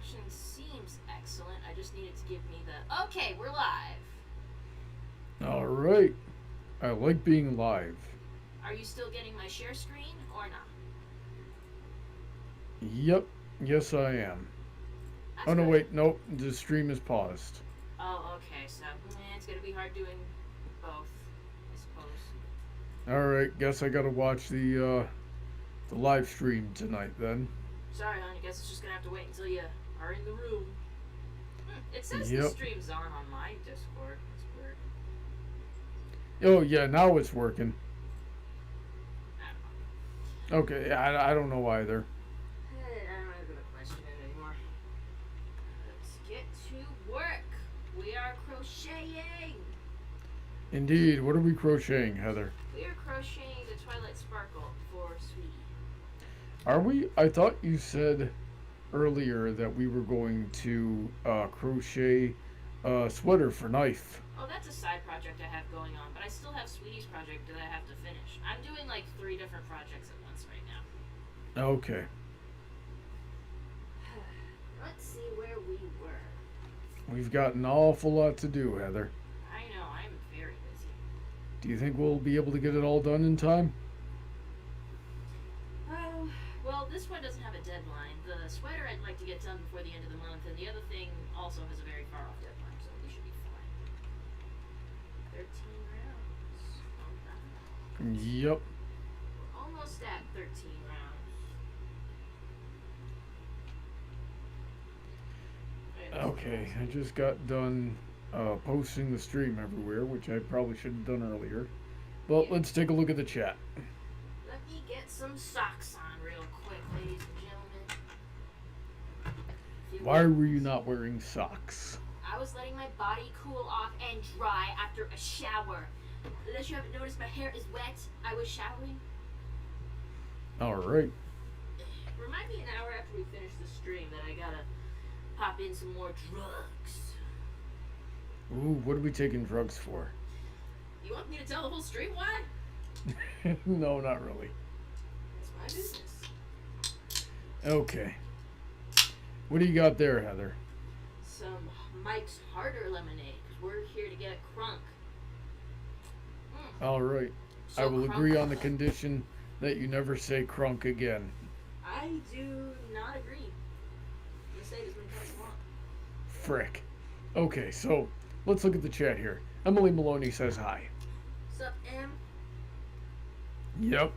reception seems excellent. I just need it to give me the... Okay, we're live. Alright. I like being live. Are you still getting my share screen or not? Yep. Yes, I am. That's Oh, no, good. wait. Nope. The stream is paused. Oh, okay. So, it's going to be hard doing both, I suppose. Alright. Guess I gotta watch the live stream tonight then. Sorry, hon. I guess it's just going to have to wait until you are in the room. It says the Yep. stream's on my Discord. That's weird. Oh, yeah. Now it's working. I don't know. Okay. I don't know either. I'm not going to question it anymore. Let's get to work. We are crocheting. Indeed. What are we crocheting, Heather? We are crocheting the Twilight Sparkle for Sweetie. Are we? I thought you said earlier that we were going to crochet a sweater for Knife. Oh, that's a side project I have going on, but I still have Sweetie's project that I have to finish. I'm doing like 3 different projects at once right now. Okay. Let's see where we were. We've got an awful lot to do, Heather. I know, I'm very busy. Do you think we'll be able to get it all done in time? Oh, well, this one doesn't have a deadline. The sweater I'd like to get done before the end of the month, and the other thing also has a very far off deadline, so we should be fine. 13 rounds. Yep. We're almost at 13 rounds. Okay, I just got done posting the stream everywhere, which I probably should have done earlier. But let's take a look at the chat. Let me get some socks on real quick, ladies and gentlemen. Why were you not wearing socks? I was letting my body cool off and dry after a shower. Unless you haven't noticed, my hair is wet. I was showering. Alright. Remind me an hour after we finish the stream that I gotta pop in some more drugs. Ooh, what are we taking drugs for? You want me to tell the whole stream why? No, not really. It's my business. Okay. What do you got there, Heather? Some Mike's Harder lemonade, because we're here to get crunk. Alright. So I will crunk. agree on the condition that you never say crunk again. I do not agree. You say this many times you want. Frick. Okay, so let's look at the chat here. Emily Maloney says hi. What's up, Em? Yep.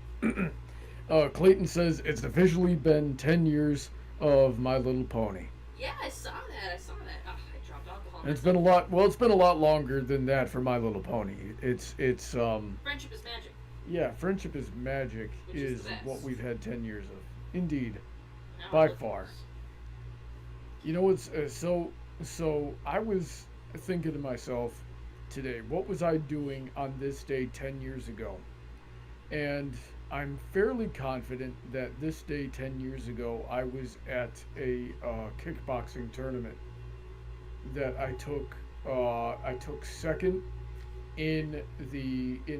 Clayton says it's officially been 10 years of My Little Pony. Yeah, I saw that. Oh, I dropped alcohol. And it's been a lot. Well, it's been a lot longer than that for My Little Pony. It's Friendship is magic. Yeah, Friendship is Magic Which is the best. what we've had 10 years of. Indeed, Now by I'm far. looking. You know what's so I was thinking to myself today, what was I doing on this day 10 years ago? And I'm fairly confident that this day 10 years ago I was at a kickboxing tournament that I took second in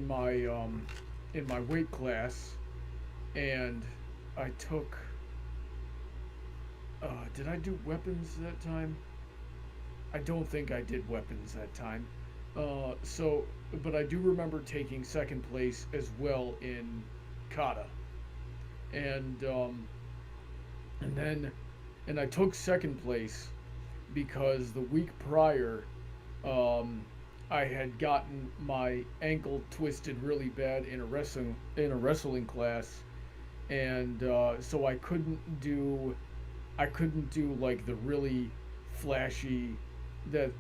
my weight class, and I took did I do weapons that time? I don't think I did weapons that time. But I do remember taking second place as well in kata, and I took second place because the week prior, I had gotten my ankle twisted really bad in a wrestling class, and so I couldn't do like the really flashy that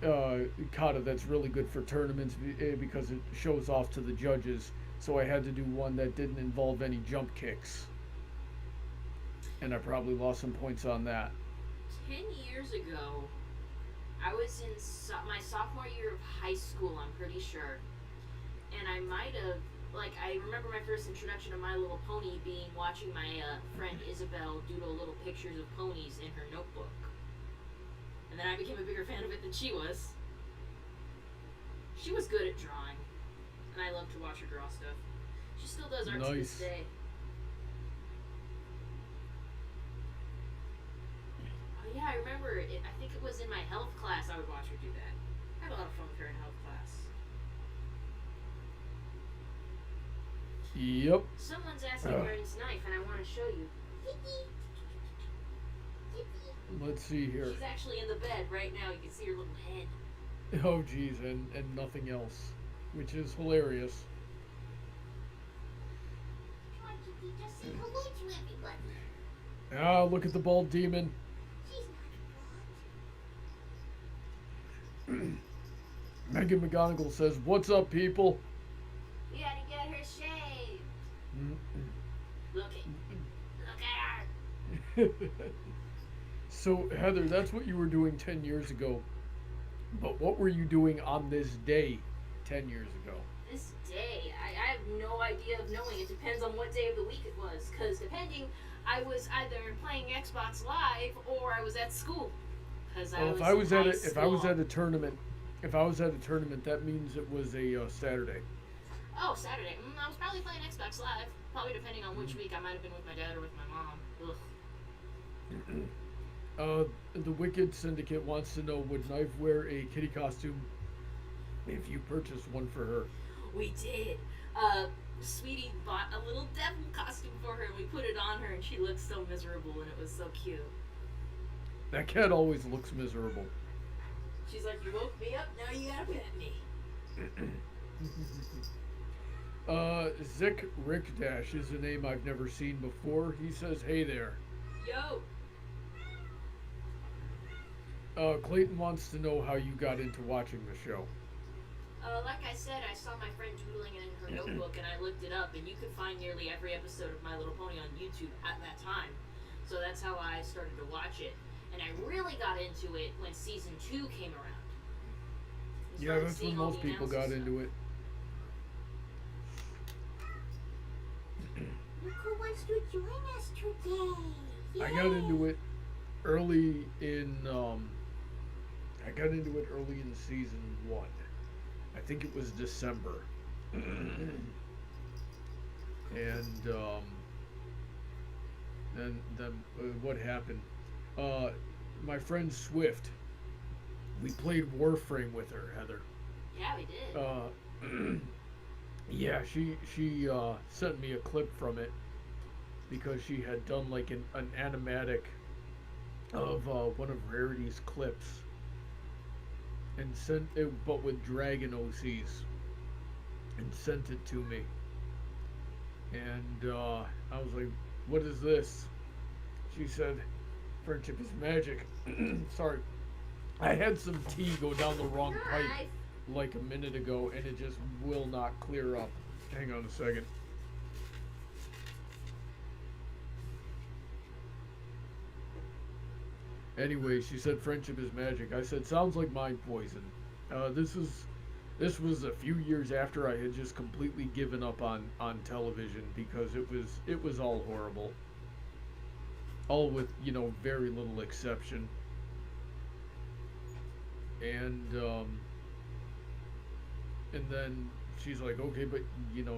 kata that's really good for tournaments because it shows off to the judges. So I had to do one that didn't involve any jump kicks, and I probably lost some points on that. 10 years ago, I was in my sophomore year of high school, I'm pretty sure. And I might have, I remember my first introduction to My Little Pony being watching my friend Isabel doodle little pictures of ponies in her notebook. And then I became a bigger fan of it than she was. She was good at drawing, and I love to watch her draw stuff. She still does art to this day. Oh yeah, I remember it. I think it was in my health class I would watch her do that. I had a lot of fun with her in health class. Yep. Someone's asking where his knife, and I want to show you. Let's see here. She's actually in the bed right now. You can see her little head. Oh, geez, and nothing else, which is hilarious. Come on, Cutie, just say hello to everybody. Ah, look at the bald demon. She's not a bald. Megan McGonagall says, "What's up, people?" We gotta get her shaved. Look at her. So, Heather, that's what you were doing 10 years ago. But what were you doing on this day 10 years ago? This day, I have no idea of knowing. It depends on what day of the week it was. Because depending, I was either playing Xbox Live or I was at school. Because If I was at a tournament, that means it was a Saturday. Oh, Saturday. I was probably playing Xbox Live. Probably depending on which week. I might have been with my dad or with my mom. Ugh. The Wicked Syndicate wants to know, would Knife wear a kitty costume if you purchased one for her? We did. Sweetie bought a little devil costume for her and we put it on her and she looked so miserable and it was so cute. That cat always looks miserable. She's like, you woke me up, now you gotta pet me. Zick Rick Dash is a name I've never seen before. He says, "Hey there." Yo! Clayton wants to know how you got into watching the show. Like I said, I saw my friend doodling it in her notebook and I looked it up and you could find nearly every episode of My Little Pony on YouTube at that time. So that's how I started to watch it. And I really got into it when season 2 came around. Yeah, that's when most people got into it. Look who wants to join us today. Yay. I got into it early in season 1. I think it was December. And then what happened? My friend Swift, we played Warframe with her, Heather. Yeah, we did. Yeah, she sent me a clip from it because she had done like an animatic of one of Rarity's clips and sent it, but with dragon OCs, and sent it to me. And I was like, "What is this?" She said, "Friendship is magic." Sorry, I had some tea go down the wrong pipe like a minute ago, and it just will not clear up. Hang on a second. Anyway, she said friendship is magic. I said, sounds like mind poison. This was a few years after I had just completely given up on television because it was all horrible. All with, very little exception. And then she's like, okay, but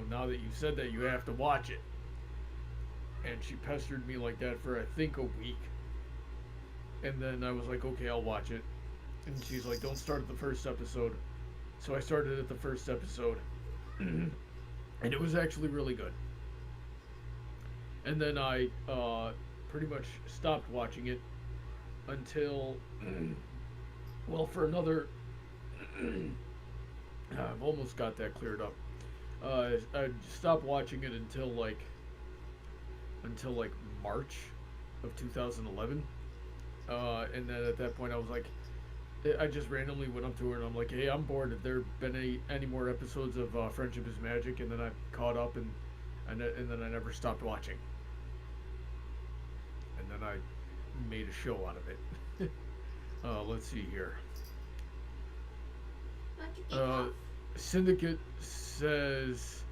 now that you said that, you have to watch it. And she pestered me like that for I think a week. And then I was like, okay, I'll watch it. And she's like, don't start at the first episode. So I started at the first episode. And it was actually really good. And then I pretty much stopped watching it until, well, for another, I've almost got that cleared up. I stopped watching it until like March of 2011. And then at that point I was like, I just randomly went up to her and I'm like, hey, I'm bored. Have there been any more episodes of Friendship is Magic? And then I caught up and then I never stopped watching. And then I made a show out of it. Let's see here. Syndicate says,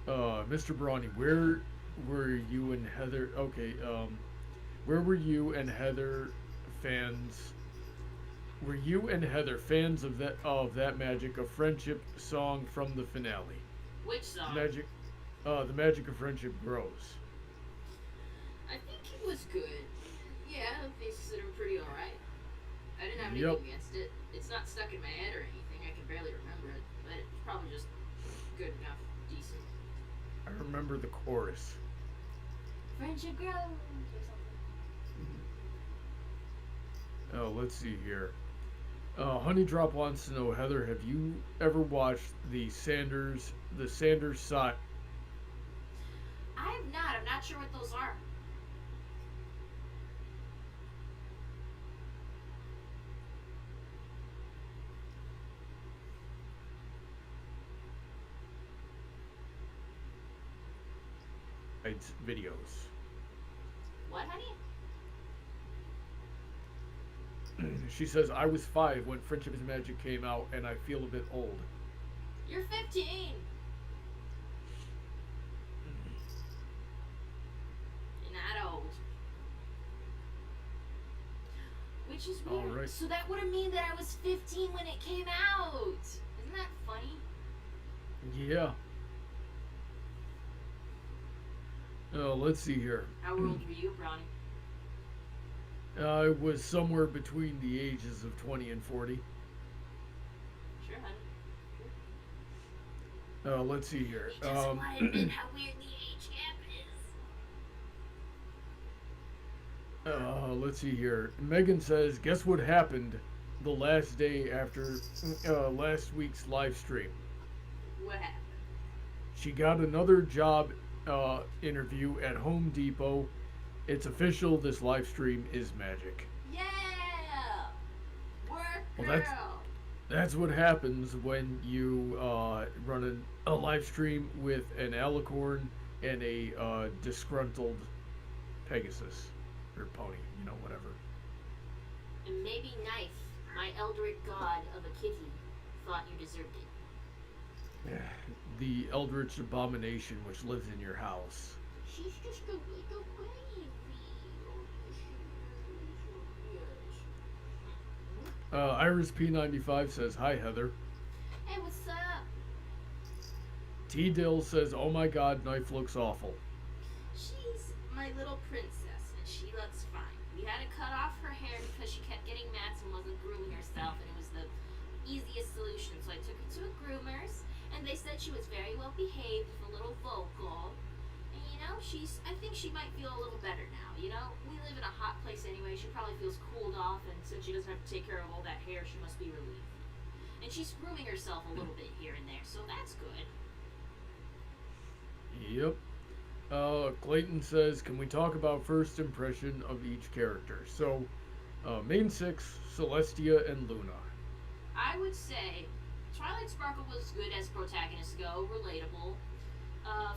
Mr. Brawny, where were you and Heather? Okay, where were you and Heather fans? Were you and Heather fans of that Magic of Friendship song from the finale? Which song? The Magic of Friendship Grows. I think it was good. Yeah, they consider him pretty alright. I didn't have Yep. anything against it. It's not stuck in my head or anything. I can barely remember it, but it's probably just good enough, decent. I remember the chorus. Friendship grows or something. Oh, let's see here. Honeydrop wants to know, Heather, have you ever watched the Sanders side? I have not. I'm not sure what those are. Videos? What, honey? She says, I was 5 when Friendship is Magic came out, and I feel a bit old. You're 15. You're not old. Which is weird. All right. So that would have mean that I was 15 when it came out. Isn't that funny? Yeah. Let's see here. How old were you, Brownie? I was somewhere between the ages of 20 and 40. Sure, honey. Let's see here. He doesn't want to admit how weird the age gap is. Let's see here. Megan says, guess what happened the last day after last week's live stream? What happened? She got another job interview at Home Depot. It's official. This live stream is magic. Yeah! Work, Well, girl! That's what happens when you run a live stream with an alicorn and a disgruntled Pegasus or pony, whatever. And maybe Knife, my eldritch god of a kitty, thought you deserved it. The Eldritch Abomination which lives in your house. She's just a little baby. Iris P95 says, hi Heather. Hey, what's up? T Dill says, oh my god, Knife looks awful. She's my little princess, and she looks fine. We had to cut off her hair because she kept getting mats and wasn't grooming herself, and it was the easiest solution. So I took her to a groomer's, and they said she was very well behaved, a little vocal. And I think she might feel a little better now. We live in a hot place anyway. She probably feels cooled off, and since she doesn't have to take care of all that hair, she must be relieved. And she's grooming herself a little bit here and there, so that's good. Yep. Clayton says, can we talk about first impression of each character? So, main 6, Celestia and Luna. I would say Twilight Sparkle was good as protagonists go, relatable.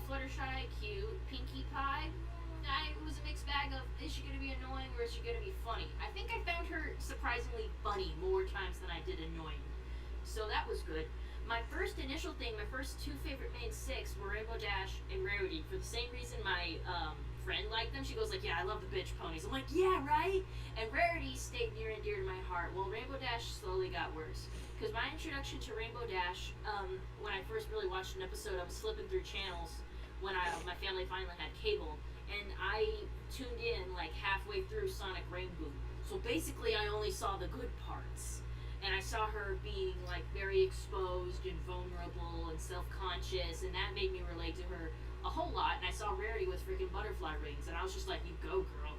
Fluttershy, cute. Pinkie Pie, it was a mixed bag of, is she going to be annoying or is she going to be funny? I think I found her surprisingly funny more times than I did annoying. So that was good. My first initial thing, my first 2 favorite main 6 were Rainbow Dash and Rarity. For the same reason my friend liked them. She goes like, yeah, I love the bitch ponies. I'm like, yeah, right? And Rarity stayed near and dear to my heart. Well, Rainbow Dash slowly got worse. Because my introduction to Rainbow Dash, when I first really watched an episode, I was flipping through channels when my family finally had cable. And I tuned in like halfway through Sonic Rainbow. So basically I only saw the good parts. And I saw her being like very exposed and vulnerable and self-conscious, and that made me relate to her a whole lot. And I saw Rarity with freaking butterfly rings, and I was just like, you go, girl.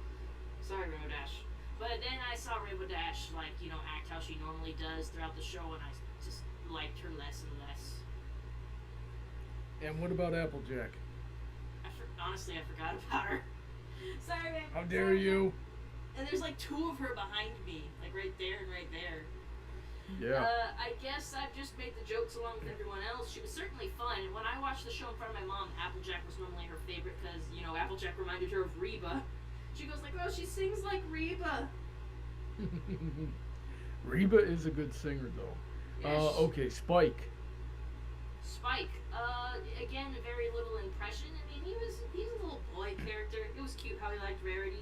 Sorry, Rainbow Dash. But then I saw Rainbow Dash, like, act how she normally does throughout the show, and I just liked her less and less. And what about Applejack? Honestly, I forgot about her. Sorry, man. How dare you? And there's like 2 of her behind me, like right there and right there. Yeah. I guess I've just made the jokes along with everyone else. She was certainly fun, and when I watched the show in front of my mom, Applejack was normally her favorite because, Applejack reminded her of Reba. She goes like, oh, she sings like Reba. Reba is a good singer, though. Yes. Okay, Spike. Spike. Again, a very little impression. I mean, he's a little boy character. It was cute how he liked Rarity.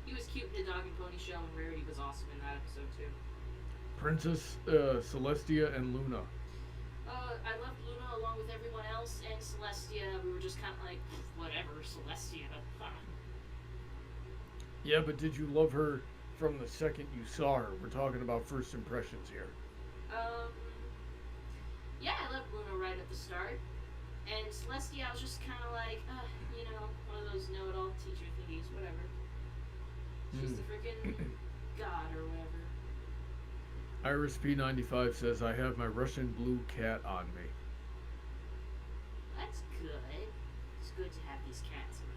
He was cute in the Dog and Pony show, and Rarity was awesome in that episode, too. Princess Celestia and Luna. I loved Luna along with everyone else, and Celestia, we were just kind of like, whatever, Celestia. Yeah, but did you love her from the second you saw her? We're talking about first impressions here. Um, yeah, I loved Luna right at the start. And Celestia, I was just kind of like, one of those know-it-all teacher thingies, whatever. She's the freaking god or whatever. Iris P95 says, I have my Russian blue cat on me. That's good. It's good to have these cats around.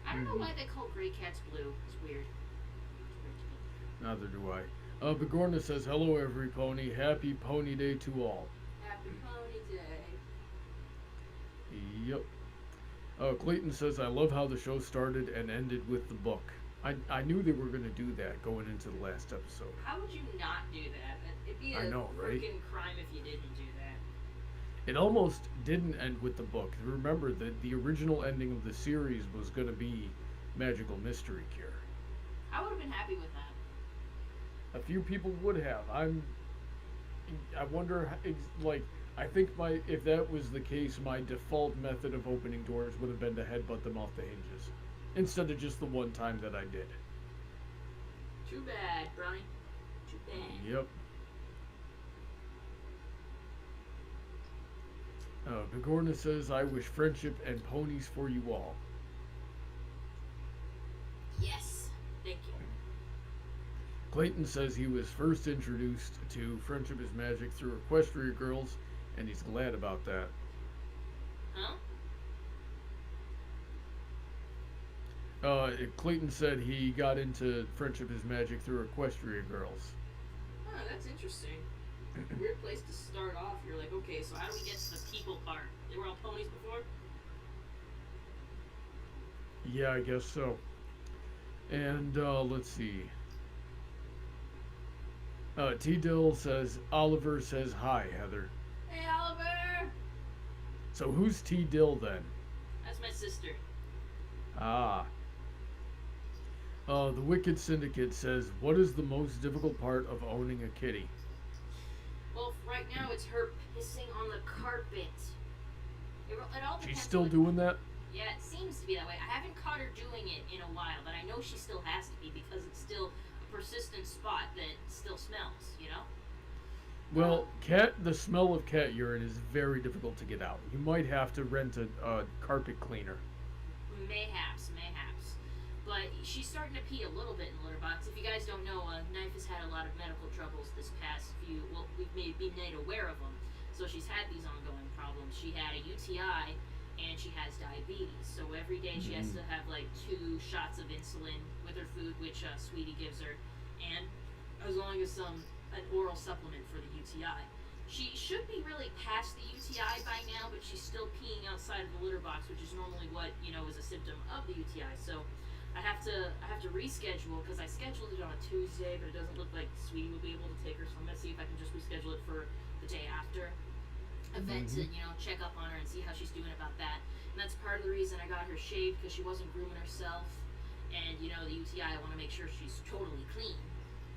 I don't know why they call gray cats blue. It's weird. It's weird to me. Neither do I. Bigorna says, hello, every pony. Happy Pony Day to all. Happy Pony Day. Yep. Clayton says, I love how the show started and ended with the book. I knew they were going to do that going into the last episode. How would you not do that? It'd be a I know, right? freaking crime if you didn't do that. It almost didn't end with the book. Remember that the original ending of the series was going to be Magical Mystery Cure. I would have been happy with that. A few people would have. I wonder, I think if that was the case, my default method of opening doors would have been to headbutt them off the hinges, instead of just the one time that I did. Too bad, Brownie. Too bad. Yep. Bigorna says, I wish friendship and ponies for you all. Yes. Thank you. Clayton says he was first introduced to Friendship is Magic through Equestria Girls, and he's glad about that. Huh? Clayton said he got into Friendship is Magic through Equestria Girls. Oh, that's interesting. Weird place to start off. You're like, okay, so how do we get to the people part? They were all ponies before? Yeah, I guess so. And let's see. T-Dill says, Oliver says hi, Heather. Hey, Oliver! So who's T-Dill then? That's my sister. Ah. The Wicked Syndicate says, what is the most difficult part of owning a kitty? Well, right now it's her pissing on the carpet. It all depends. She's still on doing that? Yeah, it seems to be that way. I haven't caught her doing it in a while, but I know she still has to be because it's still a persistent spot that still smells, you know? Well, the smell of cat urine is very difficult to get out. You might have to rent a carpet cleaner. Mayhaps. But she's starting to pee a little bit in the litter box. If you guys don't know, Knife has had a lot of medical troubles this past we've been made aware of them. So she's had these ongoing problems. She had a UTI and she has diabetes. So every day she has to have like 2 shots of insulin with her food, which Sweetie gives her, and as long as an oral supplement for the UTI. She should be really past the UTI by now, but she's still peeing outside of the litter box, which is normally what is a symptom of the UTI. So I have to reschedule because I scheduled it on a Tuesday, but it doesn't look like Sweetie will be able to take her. So I'm gonna see if I can just reschedule it for the day after event to check up on her and see how she's doing about that. And that's part of the reason I got her shaved, because she wasn't grooming herself. And the UTI, I want to make sure she's totally clean.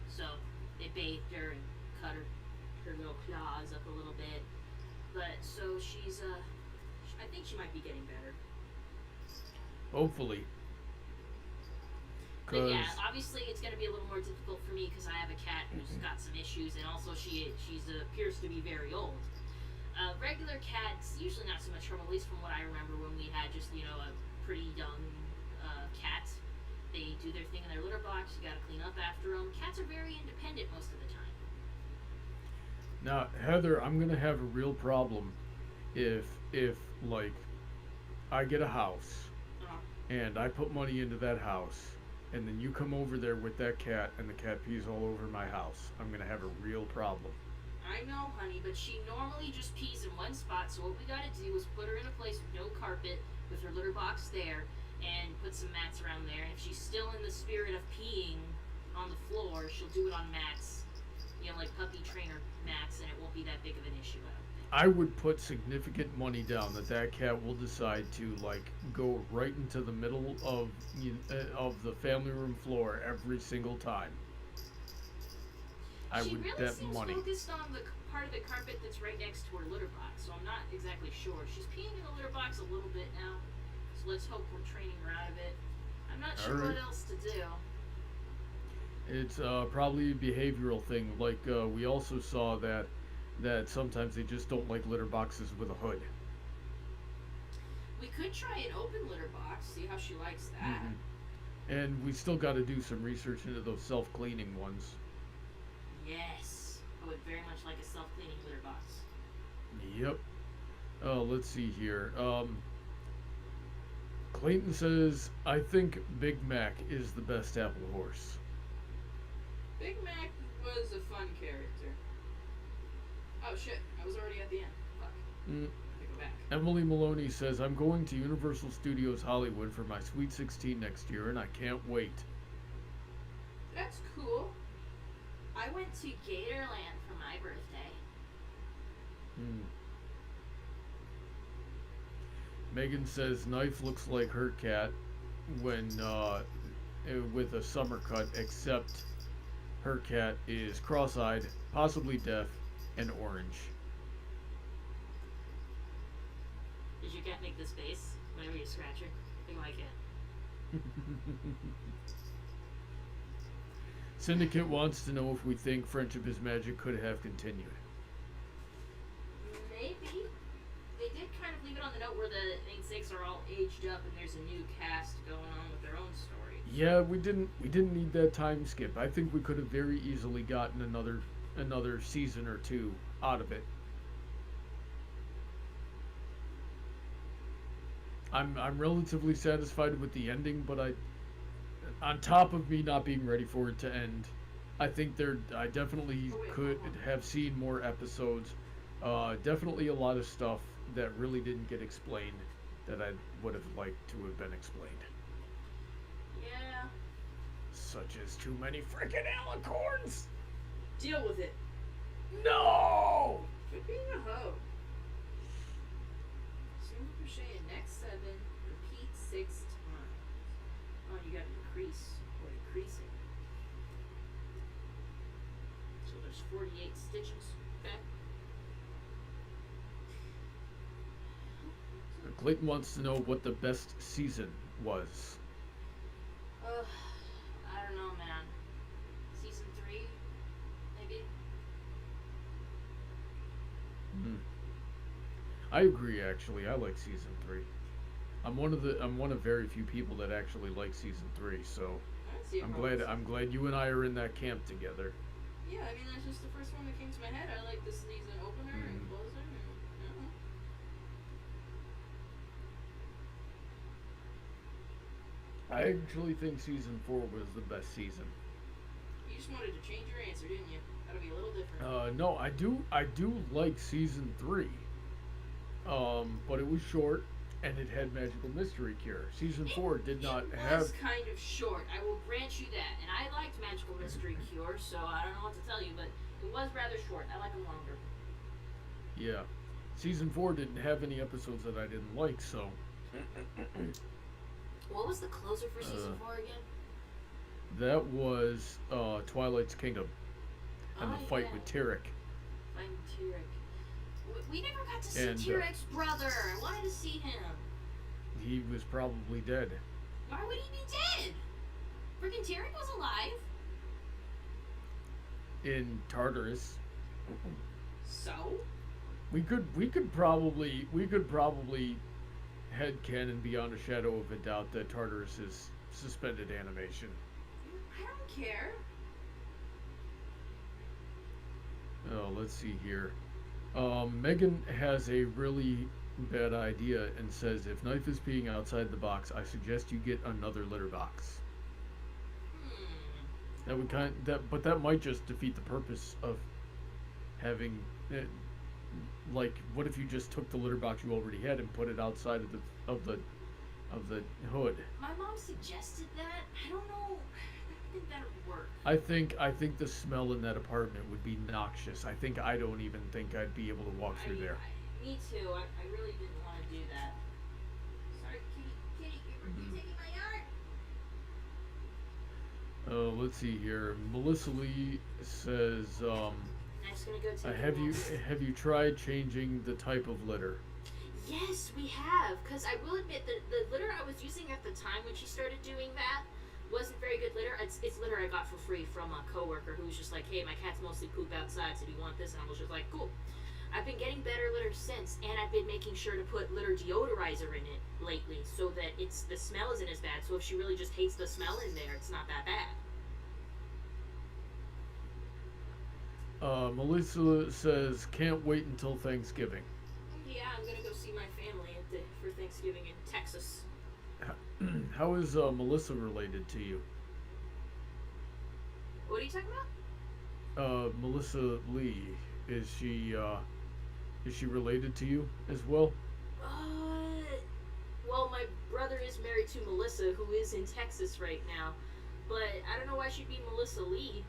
So they bathed her and cut her little claws up a little bit. But so she's I think she might be getting better. Hopefully. But yeah, obviously it's going to be a little more difficult for me because I have a cat who's got some issues, and also she's appears to be very old. Regular cats, usually not so much trouble, at least from what I remember when we had just a pretty young cat. They do their thing in their litter box. You got to clean up after them. Cats are very independent most of the time. Now, Heather, I'm gonna have a real problem if like I get a house and I put money into that house, and then you come over there with that cat and the cat pees all over my house. I'm gonna have a real problem. I know, honey, but she normally just pees in one spot, so what we gotta do is put her in a place with no carpet, with her litter box there, and put some mats around there. And if she's still in the spirit of peeing on the floor, she'll do it on mats, like puppy trainer mats, and it won't be that big of an issue, I don't think. I would put significant money down that cat will decide to go right into the middle of the family room floor every single time. She really seems focused on the part of the carpet that's right next to her litter box, so I'm not exactly sure. She's peeing in the litter box a little bit now, so let's hope we're training her out of it. I'm not sure Alright. what else to do. It's probably a behavioral thing. Like we also saw that sometimes they just don't like litter boxes with a hood. We could try an open litter box, see how she likes that. And we still got to do some research into those self-cleaning ones. Yes. I would very much like a self-cleaning litter box. Yep. Let's see here. Clayton says, I think Big Mac is the best apple horse. Big Mac was a fun character. Oh shit, I was already at the end. Fuck. I have to go back. Emily Maloney says, I'm going to Universal Studios Hollywood for my Sweet 16 next year, and I can't wait. That's cool. I went to Gatorland for my birthday. Megan says, Knife looks like her cat when with a summer cut, except her cat is cross-eyed, possibly deaf, and orange. Did your cat make this face whenever you scratch her? Think of my cat. Syndicate wants to know if we think Friendship is Magic could have continued. Maybe. They did kind of leave it on the note where the main six are all aged up and there's a new cast going on with their own story. Yeah, we didn't need that time skip. I think we could have very easily gotten another season or two out of it. I'm relatively satisfied with the ending, but on top of me not being ready for it to end, I think I definitely could have seen more episodes. Definitely a lot of stuff that really didn't get explained that I would have liked to have been explained. Yeah. Such as too many freaking alicorns. Deal with it. No! Quit being a hoe. Single crochet in next 7, repeat 6 times. Oh, you gotta decrease or decreasing. So there's 48 stitches. Okay. Clayton wants to know what the best season was. I don't know, man. Season 3, maybe. I agree. Actually, I like season 3. I'm one of very few people that actually like season 3. So I'm glad you and I are in that camp together. Yeah, I mean that's just the first one that came to my head. I like the season opener and closer. I actually think season 4 was the best season. You just wanted to change your answer, didn't you? That'll be a little different. No, I do like season 3. But it was short and it had Magical Mystery Cure. Season 4 did not have. It was kind of short. I will grant you that. And I liked Magical Mystery Cure, so I don't know what to tell you, but it was rather short. I like them longer. Yeah. Season 4 didn't have any episodes that I didn't like, so. What was the closer for season 4 again? That was Twilight's Kingdom and the fight with Tyrek. Fighting Tyrek. We never got to see Tyrek's brother. I wanted to see him. He was probably dead. Why would he be dead? Freaking Tyrek was alive. In Tartarus. So? We could probably headcanon beyond a shadow of a doubt that Tartarus is suspended animation. I don't care. Oh, let's see here. Megan has a really bad idea and says if Knife is peeing outside the box, I suggest you get another litter box. That would but that might just defeat the purpose of having it. Like, what if you just took the litter box you already had and put it outside of the hood? My mom suggested that. I don't know. I think that would work. I think the smell in that apartment would be noxious. I don't even think I'd be able to walk through there. Me too. I really didn't want to do that. Sorry, Kitty, you're taking my yard. Let's see here. Melissa Lee says, I'm just gonna go take have you tried changing the type of litter? Yes, we have, because I will admit that the litter I was using at the time when she started doing that wasn't very good litter. It's litter I got for free from a coworker who was just like, hey, my cats mostly poop outside, so do you want this? And I was just like, cool. I've been getting better litter since, and I've been making sure to put litter deodorizer in it lately so that the smell isn't as bad. So if she really just hates the smell in there, it's not that bad. Melissa says, can't wait until Thanksgiving. Yeah, I'm gonna go see my family for Thanksgiving in Texas. How is Melissa related to you? What are you talking about? Melissa Lee, is she related to you as well? Well, my brother is married to Melissa, who is in Texas right now. But I don't know why she'd be Melissa Lee.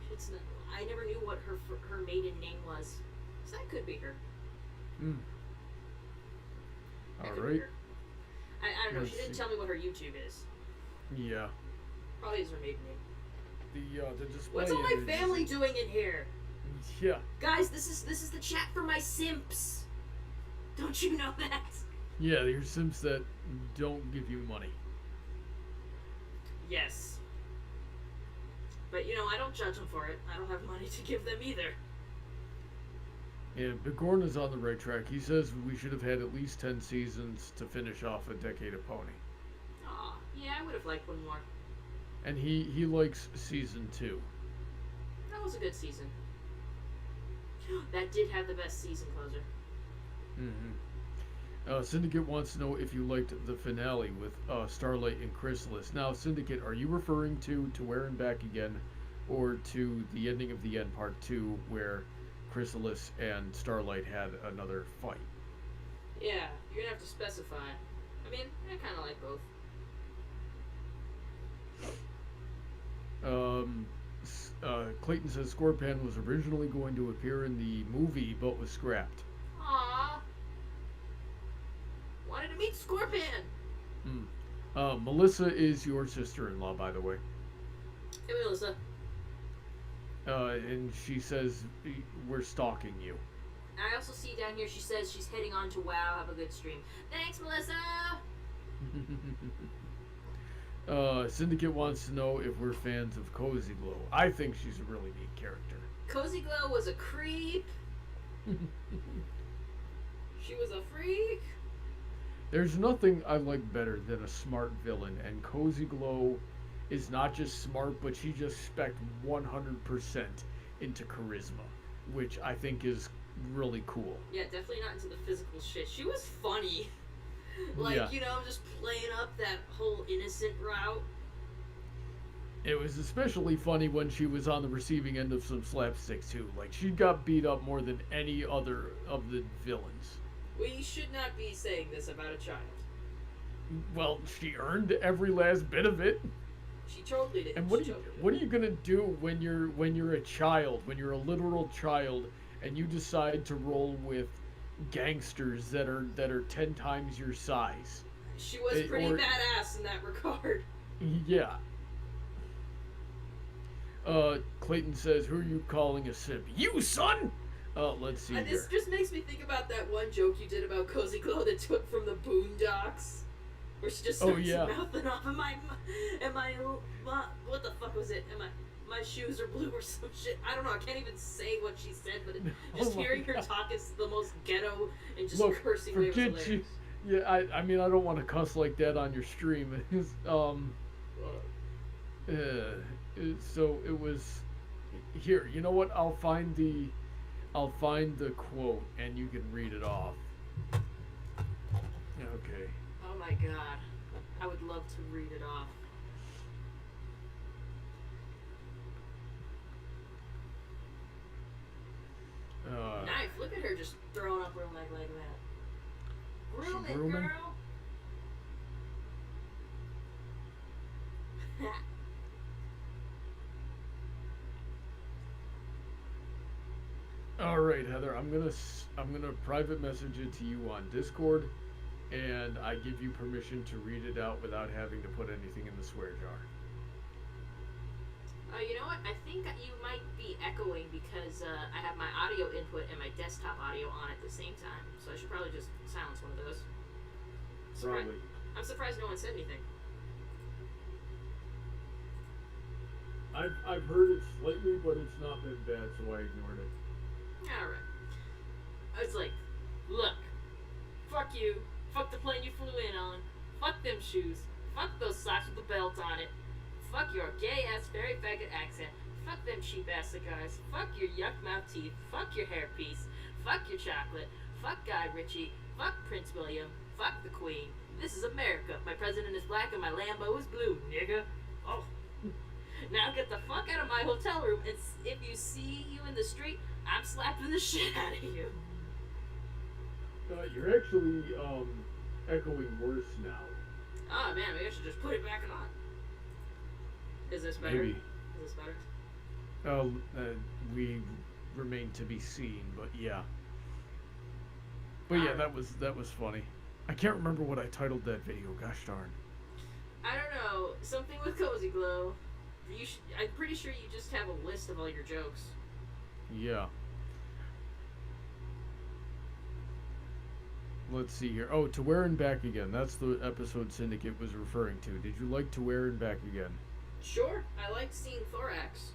I never knew what her maiden name was. So that could be her. Hmm. That All could be right. her. I don't know. Let's She didn't see. tell me what her YouTube is. Yeah. Probably is her maiden name. The display. What's all my image- family doing in here? Yeah. Guys, this is the chat for my simps. Don't you know that? Yeah, your Sims that don't give you money. Yes. But I don't judge them for it. I don't have money to give them either. Yeah, Bigorn is on the right track. He says we should have had at least 10 seasons to finish off a decade of Pony. Aw, yeah, I would have liked one more. And he likes season 2. That was a good season. That did have the best season closer. Mm-hmm. Syndicate wants to know if you liked the finale with Starlight and Chrysalis. Now, Syndicate, are you referring to Where and Back Again, or to the ending of the end, part 2, where Chrysalis and Starlight had another fight? Yeah, you're gonna have to specify. I mean, I kind of like both. Clayton says Scorpion was originally going to appear in the movie, but was scrapped. Aww. Wanted to meet Scorpion. Melissa is your sister-in-law, by the way. Hey, Melissa. And she says we're stalking you. I also see down here she says she's heading on to WoW. Have a good stream. Thanks, Melissa. Syndicate wants to know if we're fans of Cozy Glow. I think she's a really neat character. Cozy Glow was a creep. She was a freak. There's nothing I like better than a smart villain, and Cozy Glow is not just smart, but she just spec 100% into charisma, which I think is really cool. Yeah, definitely not into the physical shit. She was funny. Like, Yeah. Just playing up that whole innocent route. It was especially funny when she was on the receiving end of some slapstick too. Like, she got beat up more than any other of the villains. We should not be saying this about a child. Well, she earned every last bit of it. She totally did. And She totally did. what are you gonna do when you're a child, when you're a literal child, and you decide to roll with gangsters that are 10 times your size? She was pretty badass in that regard. Yeah. Clayton says, "Who are you calling a simp? You, son." Let's see And here. this just makes me think about that one joke you did about Cozy Glow that took from the Boondocks, where she just starts mouthing off, "Am I? What the fuck was it? My shoes are blue or some shit." I don't know. I can't even say what she said, but just hearing her talk is the most ghetto and just cursing way was hilarious. Yeah, I mean, I don't want to cuss like that on your stream. So it was here. You know what? I'll find the quote and you can read it off. Okay. Oh my god, I would love to read it off. Knife, look at her just throwing up her leg like that. Groom it, grooming? girl. All right, Heather. I'm gonna private message it to you on Discord, and I give you permission to read it out without having to put anything in the swear jar. You know what? I think you might be echoing because I have my audio input and my desktop audio on at the same time. So I should probably just silence one of those. Probably. I'm surprised no one said anything. I've heard it slightly, but it's not been bad, so I ignored it. Alright. I was like, look, fuck you. Fuck the plane you flew in on. Fuck them shoes. Fuck those socks with the belt on it. Fuck your gay ass fairy faggot accent. Fuck them cheap ass cigars. Fuck your yuck mouth teeth. Fuck your hairpiece. Fuck your chocolate. Fuck Guy Ritchie. Fuck Prince William. Fuck the Queen. This is America. My president is black and my Lambo is blue, nigga. Oh. Now get the fuck out of my hotel room, and if you see you in the street, I'm slapping the shit out of you. You're actually echoing worse now. Oh man, maybe I should just put it back on. Is this better? Maybe. Is this better? We remain to be seen, but yeah. But yeah, that was funny. I can't remember what I titled that video. Gosh darn. I don't know. Something with Cozy Glow. I'm pretty sure you just have a list of all your jokes. Yeah. Let's see here. Oh, To Wear and Back Again. That's the episode Syndicate was referring to. Did you like To Wear and Back Again? Sure. I liked seeing Thorax.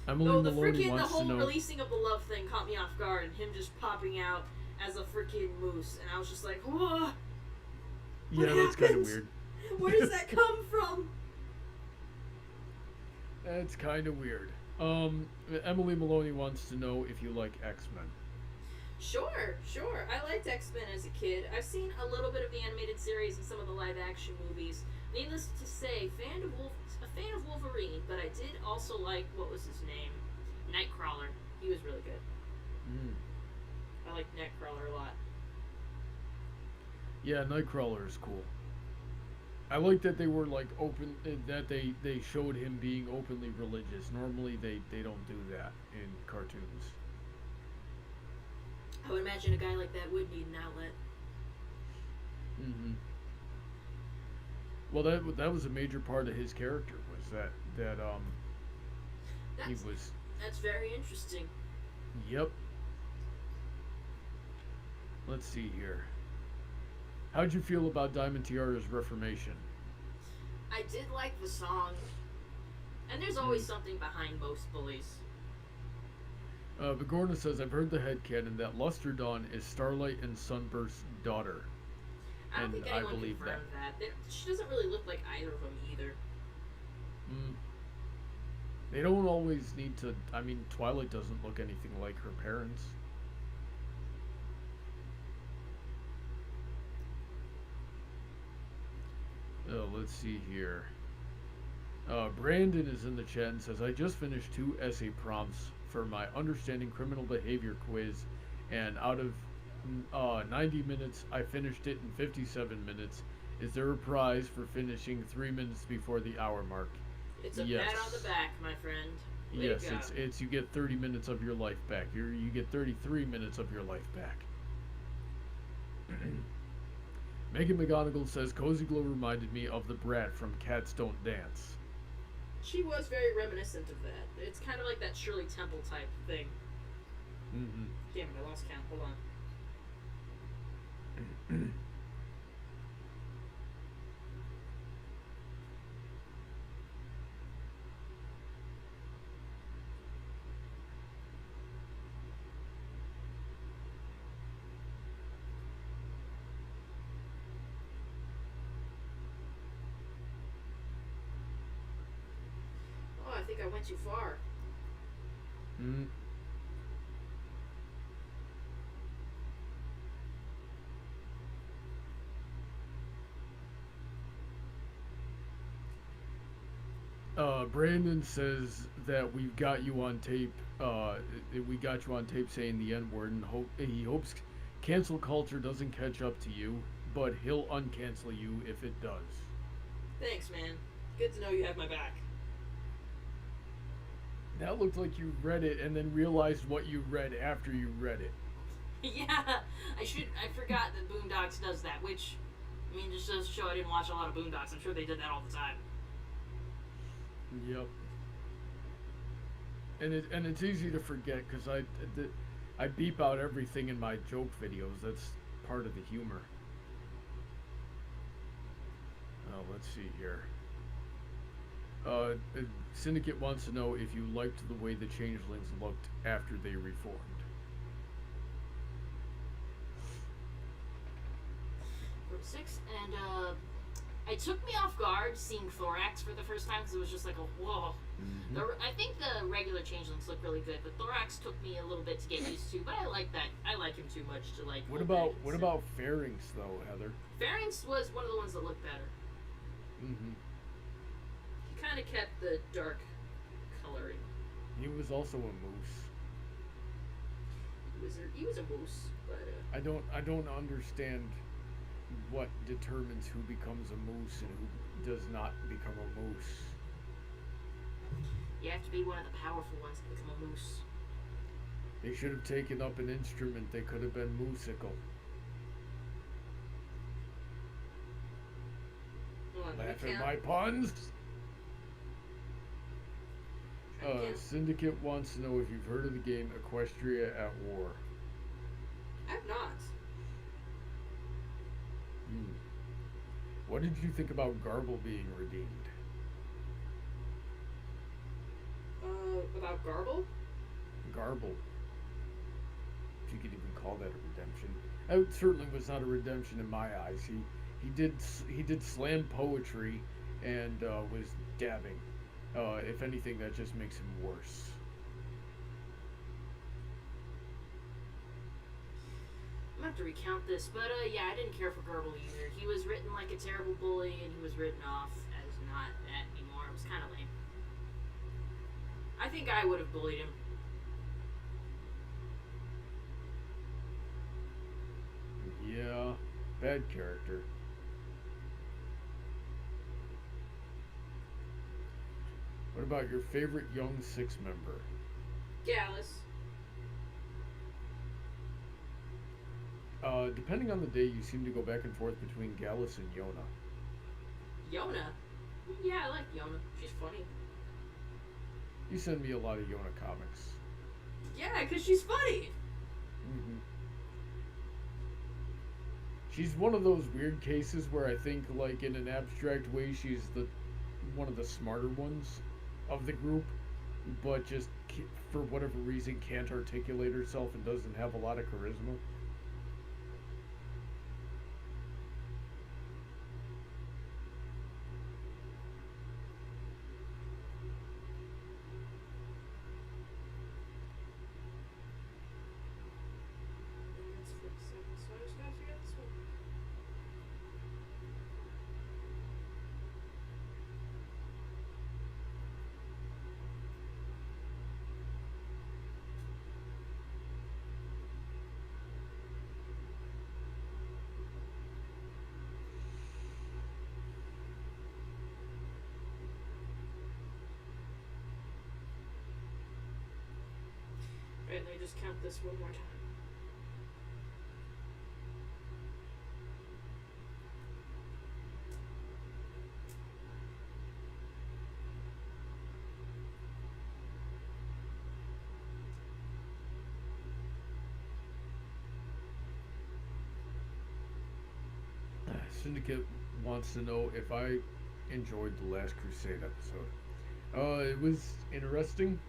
Emily Maloney wants the whole to know. releasing of the love thing caught me off guard, and him just popping out as a freaking moose, and I was just like, whoa. Yeah, that's kind of weird. Where does that come from? That's kind of weird. Emily Maloney wants to know if you like X-Men. Sure. I liked X-Men as a kid. I've seen a little bit of the animated series and some of the live-action movies. Needless to say, a fan of Wolverine, but I did also like, what was his name? Nightcrawler. He was really good. I like Nightcrawler a lot. Yeah, Nightcrawler is cool. I like that they were like open, that they showed him being openly religious. Normally they don't do that in cartoons. I would imagine a guy like that would need an outlet. Mm-hmm. Well, that was a major part of his character, was he was. That's very interesting. Yep. Let's see here. How'd you feel about Diamond Tiara's Reformation? I did like the song. And there's always something behind most bullies. Bigorna says, I've heard the headcanon that Luster Dawn is Starlight and Sunburst's daughter. I don't think anyone believe confirmed that. She doesn't really look like either of them either. They don't always need to. I mean, Twilight doesn't look anything like her parents. Let's see here. Brandon is in the chat and says, I just finished 2 essay prompts for my Understanding Criminal Behavior quiz, and out of 90 minutes, I finished it in 57 minutes. Is there a prize for finishing 3 minutes before the hour mark? It's a pat on the back, my friend. Way yes, to go. it's you get 30 minutes of your life back. You get 33 minutes of your life back. Megan McGonigal says, Cozy Glow reminded me of the Brat from Cats Don't Dance. She was very reminiscent of that. It's kind of like that Shirley Temple type thing. Mm-hmm. Damn it, I lost count. Hold on. Oh, I think I went too far. Mm. Brandon says that we've got you on tape. We got you on tape saying the N-word, and he hopes cancel culture doesn't catch up to you, but he'll uncancel you if it does. Thanks, man. Good to know you have my back. That looked like you read it and then realized what you read after you read it. Yeah, I forgot that Boondocks does that, which, I mean, just goes to show I didn't watch a lot of Boondocks. I'm sure they did that all the time. Yep. And it's easy to forget because I beep out everything in my joke videos. That's part of the humor. Let's see here. Uh, Syndicate wants to know if you liked the way the changelings looked after they reformed. Group 6, and it took me off guard seeing Thorax for the first time because it was just like a whoa. Mm-hmm. I think the regular changelings look really good, but Thorax took me a little bit to get used to. But I like that. I like him too much to like. What about Pharynx though, Heather? Pharynx was one of the ones that looked better. Mm-hmm. He kind of kept the dark coloring. He was also a moose. He was a moose, but I don't understand what determines who becomes a moose and who does not become a moose. You have to be one of the powerful ones to become a moose. They should have taken up an instrument. They could have been musical. Laugh at my puns. Syndicate wants to know if you've heard of the game Equestria at War. I've not. What did you think about Garble being redeemed? About Garble? Garble. If you could even call that a redemption. It certainly was not a redemption in my eyes. He did slam poetry and was dabbing. If anything, that just makes him worse. I'm gonna have to recount this, but yeah, I didn't care for Garble either. He was written like a terrible bully, and he was written off as not that anymore. It was kind of lame. I think I would have bullied him. Yeah, bad character. What about your favorite young Six member? Gallus. Depending on the day, you seem to go back and forth between Gallus and Yona. Yona? Yeah, I like Yona. She's funny. You send me a lot of Yona comics. Yeah, because she's funny. Mm-hmm. She's one of those weird cases where I think, like, in an abstract way, she's one of the smarter ones of the group, but just for whatever reason can't articulate herself and doesn't have a lot of charisma. Right, let me just count this one more time. Syndicate wants to know if I enjoyed the Last Crusade episode. It was interesting.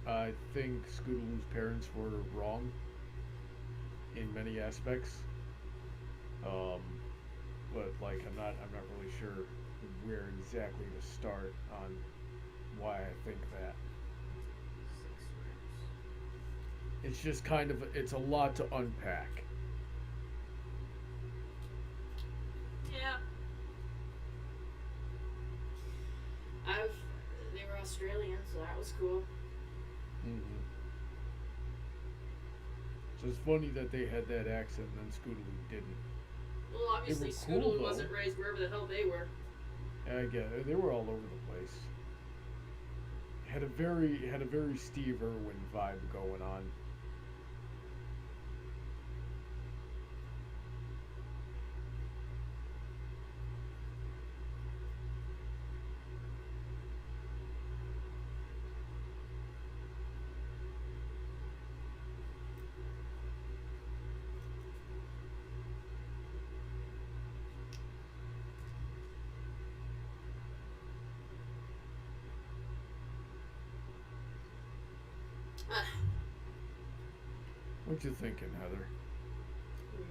I think Scootaloo's parents were wrong in many aspects. But like I'm not really sure where exactly to start on why I think that. 6 words. It's just kind of it's a lot to unpack. Yeah. They were Australian, so that was cool. Mm-hmm. So it's funny that they had that accent and then Scootaloo didn't. Well, obviously cool, Scootaloo though. wasn't raised wherever the hell they were. I get it. They were all over the place. Had a very Steve Irwin vibe going on. What you thinking, Heather?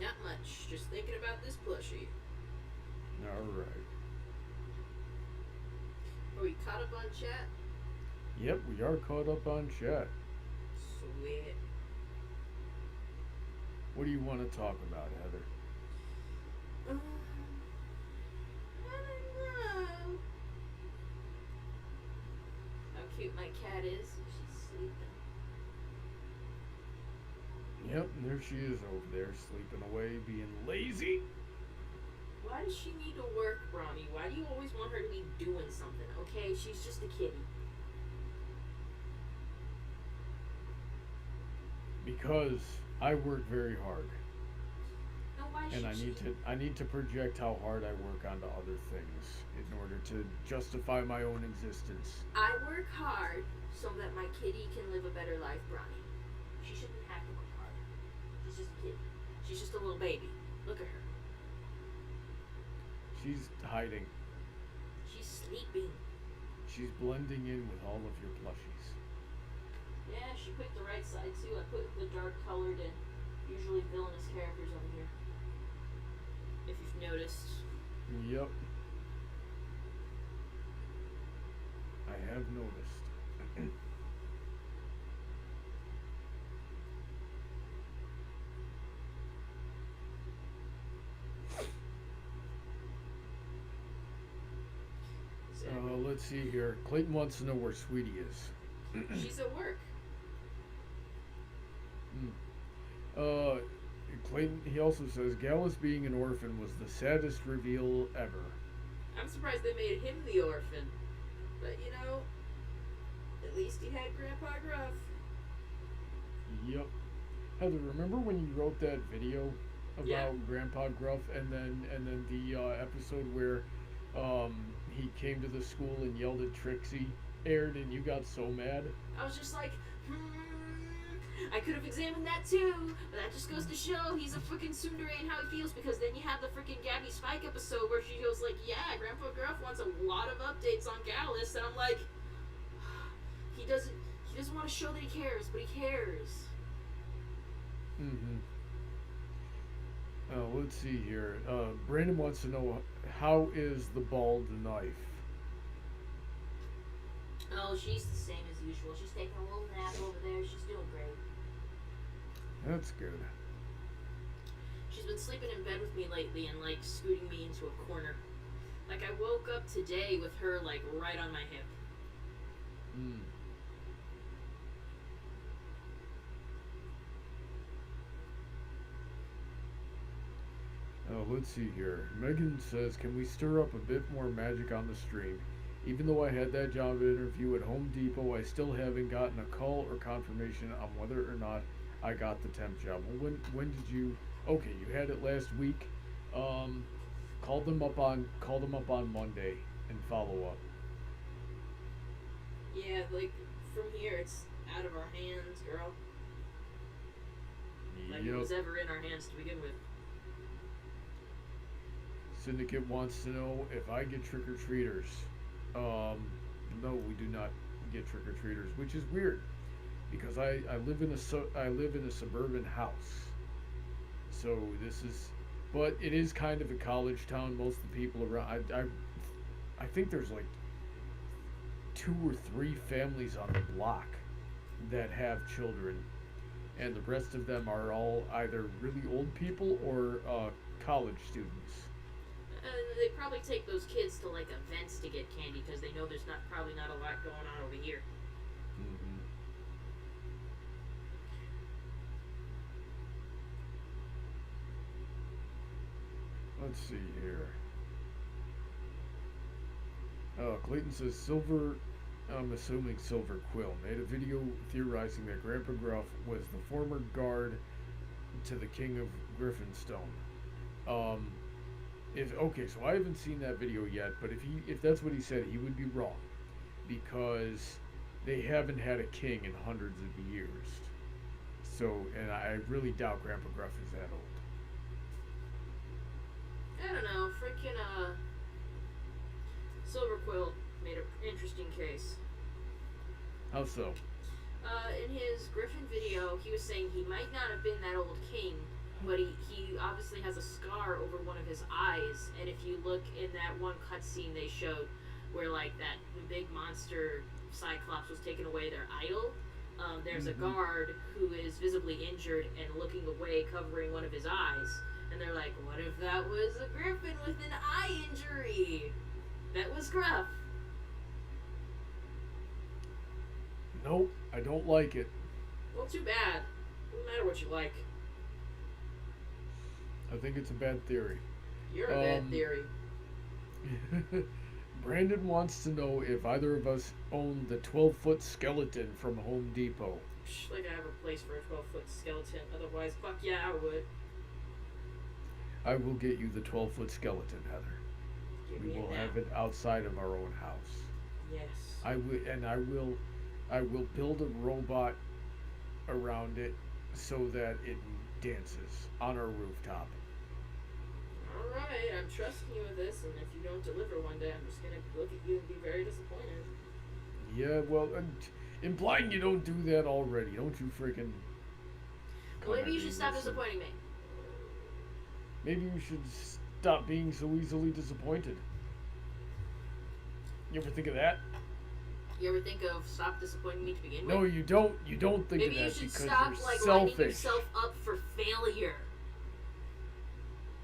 Not much. Just thinking about this plushie. All right. Are we caught up on chat? Yep, we are caught up on chat. Sweet. What do you want to talk about, Heather? I don't know. How cute my cat is. She's sleeping. Yep, and there she is over there, sleeping away, being lazy. Why does she need to work, Brownie? Why do you always want her to be doing something? Okay, she's just a kitty. Because I work very hard. No, why And should I need to project how hard I work onto other things in order to justify my own existence. I work hard so that my kitty can live a better life, Brownie. She shouldn't have to work hard. She's just a kitty. She's just a little baby. Look at her. She's hiding. She's sleeping. She's blending in with all of your plushies. Yeah, she picked the right side too. I put the dark colored and usually villainous characters on here. If you've noticed. Yep. I have noticed. Let's see here. Clayton wants to know where Sweetie is. She's at work. Clayton, he also says Gallus being an orphan was the saddest reveal ever. I'm surprised they made him the orphan. But you know, at least he had Grandpa Gruff. Yep. Heather, remember when you wrote that video about Grandpa Gruff, and then the episode where he came to the school and yelled at Trixie aired, and you got so mad? I was just like, I could have examined that too, but that just goes to show he's a freaking tsundere and how he feels, because then you have the freaking Gabby Spike episode where she goes like, yeah, Grandpa Gruff wants a lot of updates on Gallus, and I'm like, he doesn't want to show that he cares, but he cares. Let's see here. Brandon wants to know, how is the bald knife? Oh, she's the same as usual. She's taking a little nap over there. She's doing great. That's good. She's been sleeping in bed with me lately and like scooting me into a corner. Like I woke up today with her like right on my hip. Let's see here. Megan says, can we stir up a bit more magic on the stream? Even though I had that job interview at Home Depot, I still haven't gotten a call or confirmation on whether or not I got the temp job. Well, when did you? Okay, you had it last week. Call them up on Monday and follow up. Yeah, like from here it's out of our hands, girl. Like it was ever in our hands to begin with. Syndicate wants to know if I get trick-or-treaters. No, we do not get trick-or-treaters, which is weird because I live in a suburban house. So this is, but it is kind of a college town. Most of the people around, I think there's like 2 or 3 families on the block that have children, and the rest of them are all either really old people or college students. They probably take those kids to like events to get candy because they know there's probably not a lot going on over here. Let's see here. Clayton says Silver, I'm assuming Silver Quill, made a video theorizing that Grandpa Gruff was the former guard to the King of Griffinstone. Okay, so I haven't seen that video yet, but if that's what he said, he would be wrong, because they haven't had a king in hundreds of years. So, and I really doubt Grandpa Gruff is that old. I don't know, freaking Silver Quill made an interesting case. How so? In his Griffin video, he was saying he might not have been that old king, but he obviously has a scar over one of his eyes. And if you look in that one cutscene they showed, where like that big monster Cyclops was taking away their idol, there's a guard who is visibly injured and looking away, covering one of his eyes. And they're like, "What if that was a griffin with an eye injury?" That was Gruff. Nope, I don't like it. Well, too bad. Doesn't matter what you like. I think it's a bad theory. You're a bad theory. Brandon wants to know if either of us own the 12-foot skeleton from Home Depot. Like I have a place for a 12-foot skeleton. Otherwise, fuck yeah, I would. I will get you the 12-foot skeleton, Heather. Give We me will it have now. it outside of our own house. Yes. I will build a robot around it so that it dances on our rooftop. Alright, I'm trusting you with this, and if you don't deliver one day, I'm just gonna look at you and be very disappointed. Yeah, well, implying you don't do that already. Don't you freaking... Well, maybe you should stop disappointing me. Maybe you should stop being so easily disappointed. You ever think of that? You ever think of stop disappointing me to begin with? No, you don't. You don't think Maybe of you that should because stop you're like selfish. lining yourself up for failure.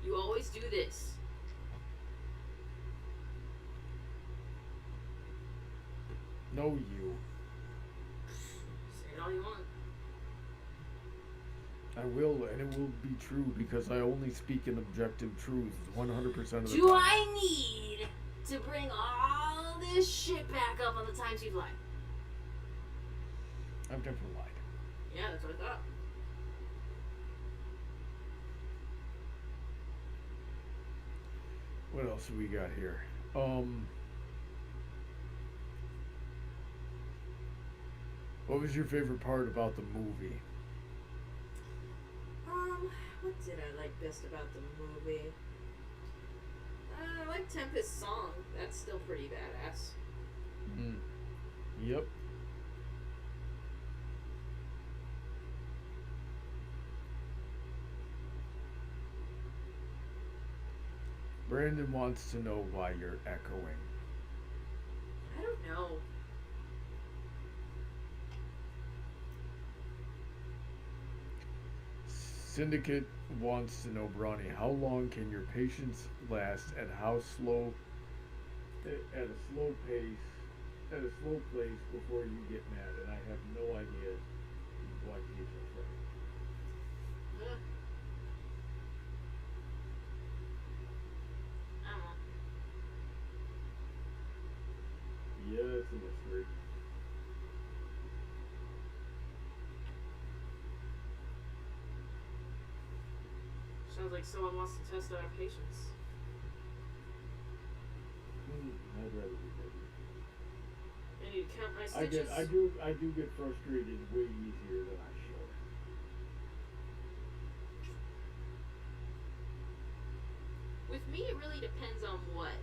You always do this. No, you. Say it all you want. I will, and it will be true because I only speak in objective truth 100% of the time. Do I need to bring all this shit back up on the times you've lied? I've never lied. Yeah, that's what I thought. What else do we got here? What was your favorite part about the movie? What did I like best about the movie? I like Tempest's song. That's still pretty badass. Yep. Brandon wants to know why you're echoing. I don't know. Syndicate wants to know, Brawny, how long can your patience last and how slow, at a slow pace, at a slow place before you get mad? And I have no idea what he's referring to. I don't know. Yeah, it's a mystery. Sounds like someone wants to test our patience. I'd rather be busy. I need to count my I stitches. do get frustrated way easier than I should. With me, it really depends on what.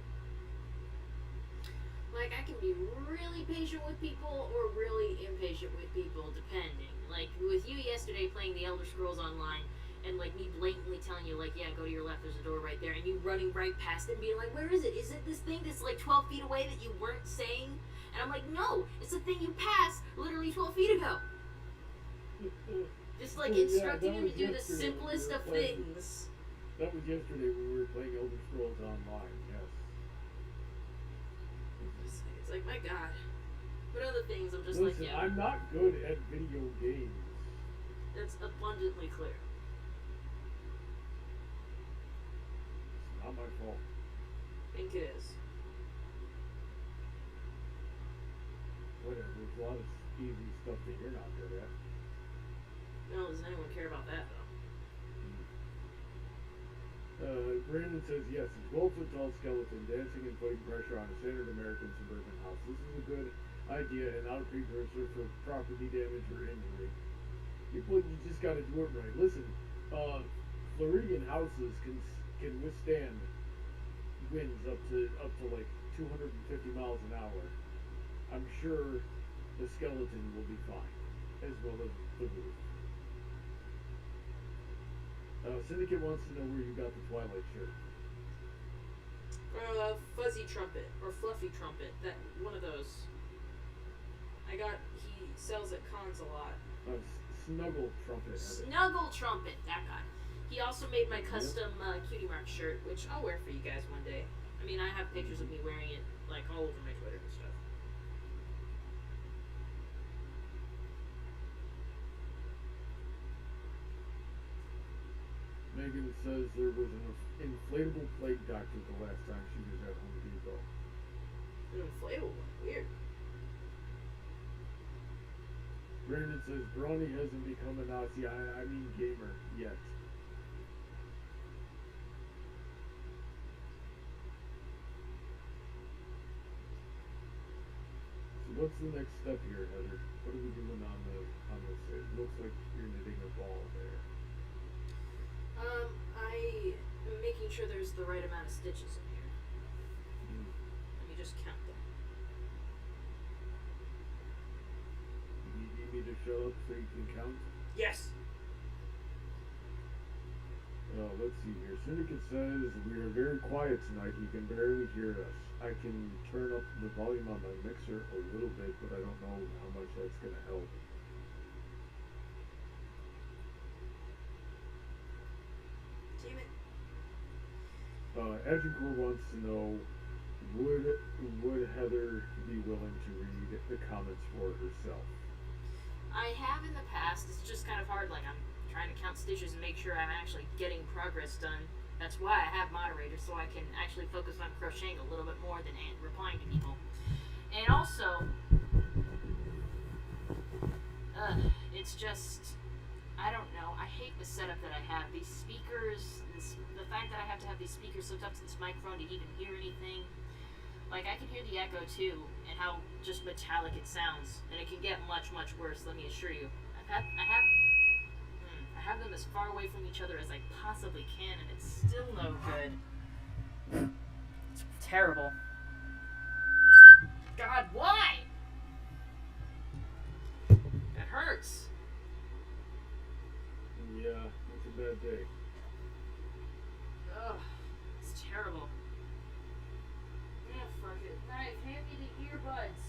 Like, I can be really patient with people or really impatient with people, depending. Like, with you yesterday playing the Elder Scrolls Online, and, like, me blatantly telling you, like, yeah, go to your left, there's a door right there, and you running right past it and being like, where is it? Is it this thing that's, like, 12 feet away that you weren't saying? And I'm like, no, it's the thing you passed literally 12 feet ago. Just, like, instructing him to do the simplest of things. That was yesterday when we were playing Elder Scrolls Online, yes. It's like, my God. But other things, I'm just Listen, like, yeah. I'm not good at video games. That's abundantly clear. It's not my fault. I think it is. Whatever, there's a lot of easy stuff that you're not good at. No, does anyone care about that, though? Brandon says yes, a 12-foot tall skeleton dancing and putting pressure on a standard American suburban house. This is a good idea and not a precursor for property damage or injury. You just got to do it right. Listen, Floridian houses can withstand winds up to like 250 miles an hour. I'm sure the skeleton will be fine. as well as the roof. Syndicate wants to know where you got the Twilight shirt. Fuzzy trumpet or fluffy trumpet. That one of those. He sells at cons a lot. Snuggle trumpet. Snuggle trumpet. That guy. He also made my custom Cutie Mark shirt, which I'll wear for you guys one day. I mean, I have pictures of me wearing it like all over my Twitter and stuff. Megan says there was an inflatable plague doctor the last time she was at Home Depot. An inflatable one. Weird. Brandon says Brawny hasn't become a Nazi, I mean gamer, yet. So what's the next step here, Heather? What are we doing on this? It looks like you're knitting a ball there. I am making sure there's the right amount of stitches in here. Let me just count them. You need me to show up so you can count? Yes. Let's see here. Syndicate says we are very quiet tonight. You can barely hear us. I can turn up the volume on my mixer a little bit, but I don't know how much that's going to help. Damn it. Agincourt wants to know, would Heather be willing to read the comments for herself? I have in the past. It's just kind of hard. Like, I'm trying to count stitches and make sure I'm actually getting progress done. That's why I have moderators, so I can actually focus on crocheting a little bit more than replying to people. And also, it's just, I don't know. I hate the setup that I have. These speakers, the fact that I have to have these speakers hooked up to this microphone to even hear anything. Like, I can hear the echo too, and how just metallic it sounds, and it can get much, much worse. Let me assure you. I have them as far away from each other as I possibly can, and it's still no good. It's terrible. God, why? It hurts. Yeah, it's a bad day. Ugh, it's terrible. Yeah, fuck it. Knife, hand me the earbuds.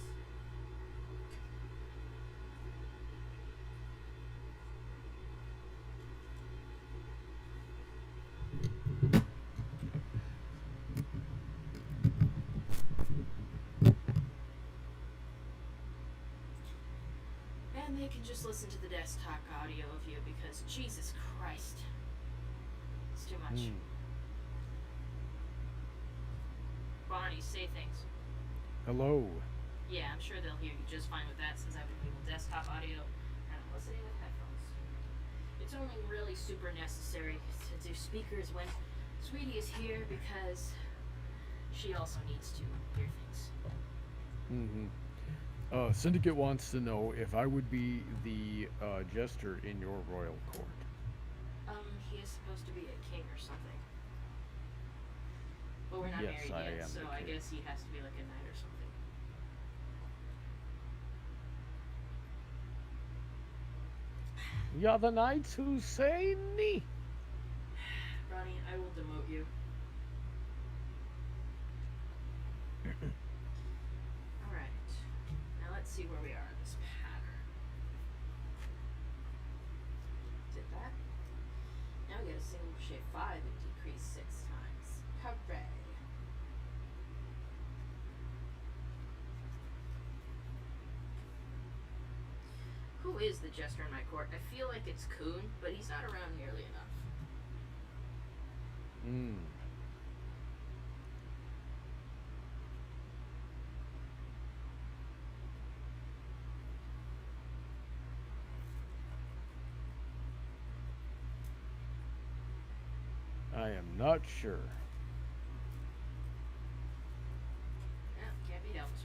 And they can just listen to the desktop audio of you because Jesus Christ. It's too much. Bonnie, say things. Hello. Yeah, I'm sure they'll hear you just fine with that since I've been doing desktop audio and I'm listening with headphones. It's only really super necessary to do speakers when Sweetie is here because she also needs to hear things. Syndicate wants to know if I would be the jester in your royal court. He is supposed to be a king or something. But we're not Yes, married I yet, am so the I king. guess he has to be like a knight or something. You're the knights who say me. Ronnie, I will demote you. Alright. Now let's see where we are in this pattern. Did that. Now we get a single crochet 5 and decrease 6 times. Hooray. Who is the jester in my court? I feel like it's Coon, but he's not around nearly enough. I am not sure. Yeah, can't be helped.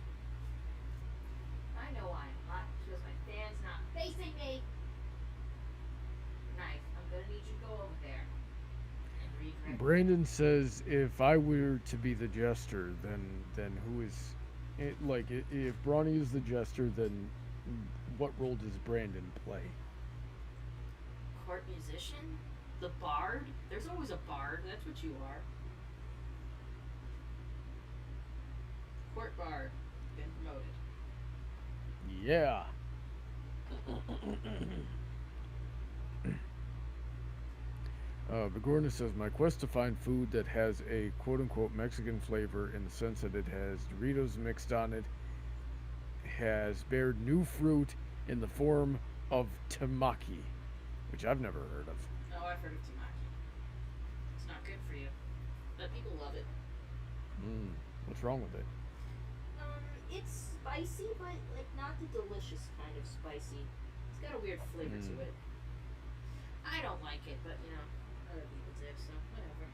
I know I'm hot because my fan's not facing me. Knife, I'm gonna need you to go over there and read. Brandon says if I were to be the jester, then who is it? Like if Brawny is the jester, then What role does Brandon play? Court musician? The bard? There's always a bard. That's what you are. Court bard. Been promoted. Yeah. Bigorna says, my quest to find food that has a quote-unquote Mexican flavor in the sense that it has Doritos mixed on it has bared new fruit in the form of tamaki, which I've never heard of. Oh, I've heard of tamaki. It's not good for you. But people love it. What's wrong with it? It's spicy, but like not the delicious kind of spicy. It's got a weird flavor to it. I don't like it, but you know, other people do, so whatever.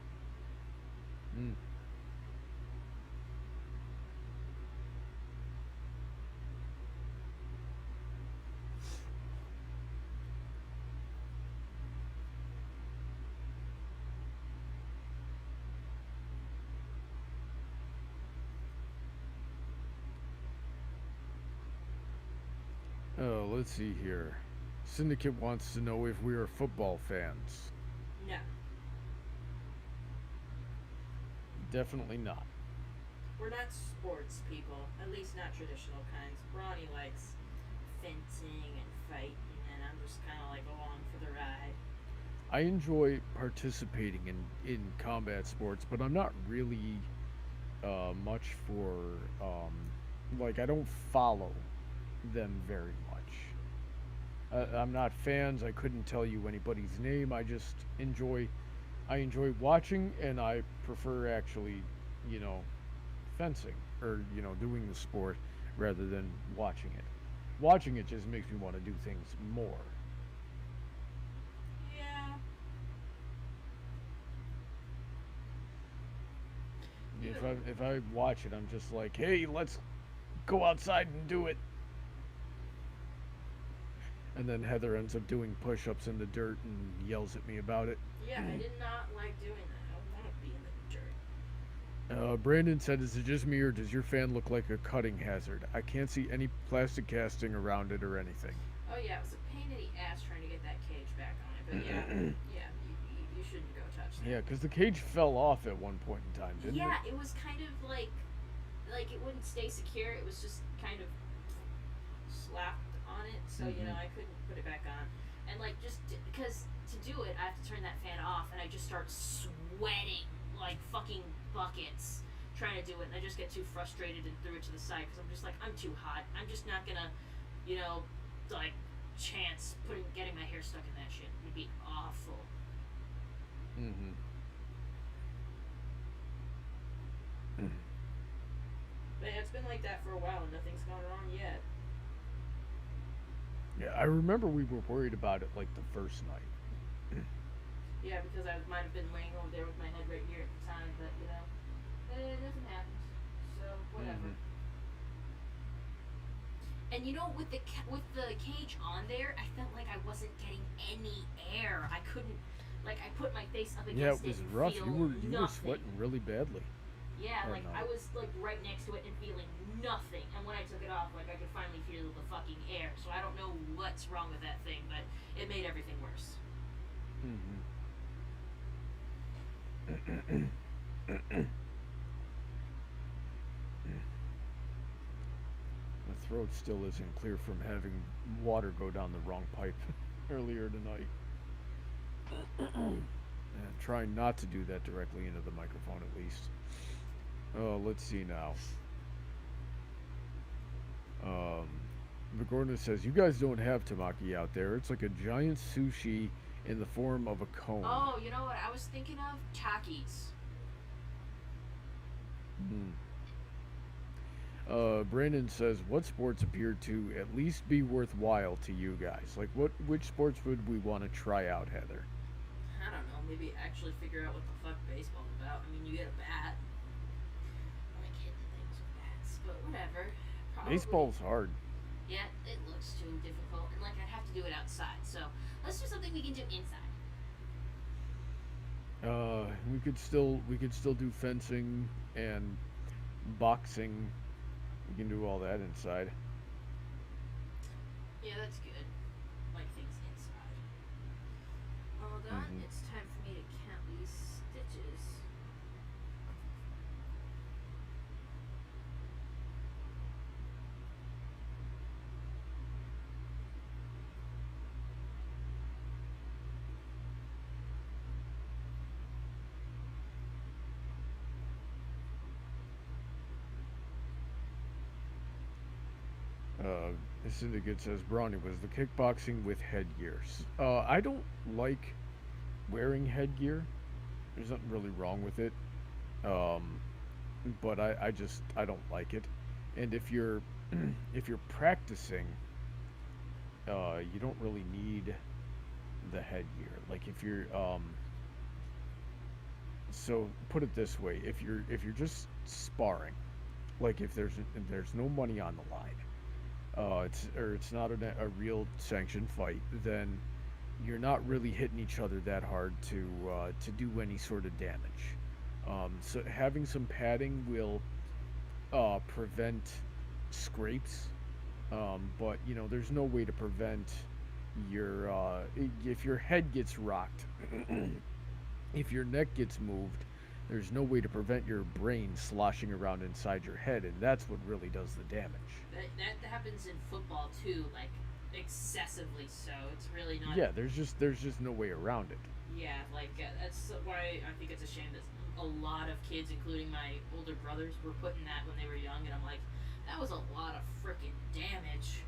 Oh, let's see here. Syndicate wants to know if we are football fans. No. Definitely not. We're not sports people, at least not traditional kinds. Ronnie likes fencing and fighting, and I'm just kind of like along for the ride. I enjoy participating in combat sports, but I'm not really much for like I don't follow them very much. I'm not fans. I couldn't tell you anybody's name. I just enjoy watching, and I prefer actually, fencing or doing the sport rather than watching it. Watching it just makes me want to do things more. Yeah. If I watch it, I'm just like, hey, let's go outside and do it. And then Heather ends up doing push-ups in the dirt and yells at me about it. Yeah, I did not like doing that. I don't want to be in the dirt. Brandon said, is it just me or does your fan look like a cutting hazard? I can't see any plastic casting around it or anything. Oh yeah, it was a pain in the ass trying to get that cage back on it. But yeah, you shouldn't go touch that. Yeah, because the cage fell off at one point in time, didn't it? Yeah, it was kind of like it wouldn't stay secure. It was just kind of slapped on it, so I couldn't put it back on. And like because to do it, I have to turn that fan off, and I just start sweating like fucking buckets trying to do it, and I just get too frustrated and threw it to the side because I'm just like, I'm too hot. I'm just not gonna, like chance getting my hair stuck in that shit. It would be awful. But yeah, it's been like that for a while, and nothing's gone wrong yet. Yeah, I remember we were worried about it like the first night. Yeah, because I might have been laying over there with my head right here at the time, but nothing happened. So whatever. And with the cage on there, I felt like I wasn't getting any air. I couldn't, like, I put my face up against it. Yeah, it was and rough. feel You were nothing. sweating really badly. Yeah, like I was like right next to it and feeling nothing. And when I took it off, like I could finally feel the fucking air. So I don't know what's wrong with that thing, but it made everything worse. My throat still isn't clear from having water go down the wrong pipe earlier tonight. Trying not to do that directly into the microphone at least. Oh, let's see now. Vigorna says, you guys don't have tamaki out there. It's like a giant sushi in the form of a cone. Oh, you know what I was thinking of? Takis. Brandon says, what sports appear to at least be worthwhile to you guys? Like, which sports would we want to try out, Heather? I don't know. Maybe actually figure out what the fuck baseball's about. I mean, you get a bat. I like hitting things with bats, but whatever. Probably. Baseball's hard. Yeah, it looks too difficult, and like I'd have to do it outside. So let's do something we can do inside. We could still do fencing and boxing. We can do all that inside. Yeah, that's good. Like things inside. All done. Mm-hmm. It's time for me to count these stitches. This syndicate says Brownie was the kickboxing with headgear. I don't like wearing headgear. There's nothing really wrong with it. Um, but I don't like it. And if you're if you're practicing, you don't really need the headgear. Like if you're so put it this way, if you're just sparring, like if there's no money on the line, it's not a real sanctioned fight, then you're not really hitting each other that hard to do any sort of damage. So having some padding will prevent scrapes, but there's no way to prevent your if your head gets rocked, if your neck gets moved. There's no way to prevent your brain sloshing around inside your head, and that's what really does the damage. That happens in football too, like excessively so. It's really not. Yeah, there's just no way around it. Yeah, like that's why I think it's a shame that a lot of kids, including my older brothers, were putting that when they were young, and I'm like, that was a lot of freaking damage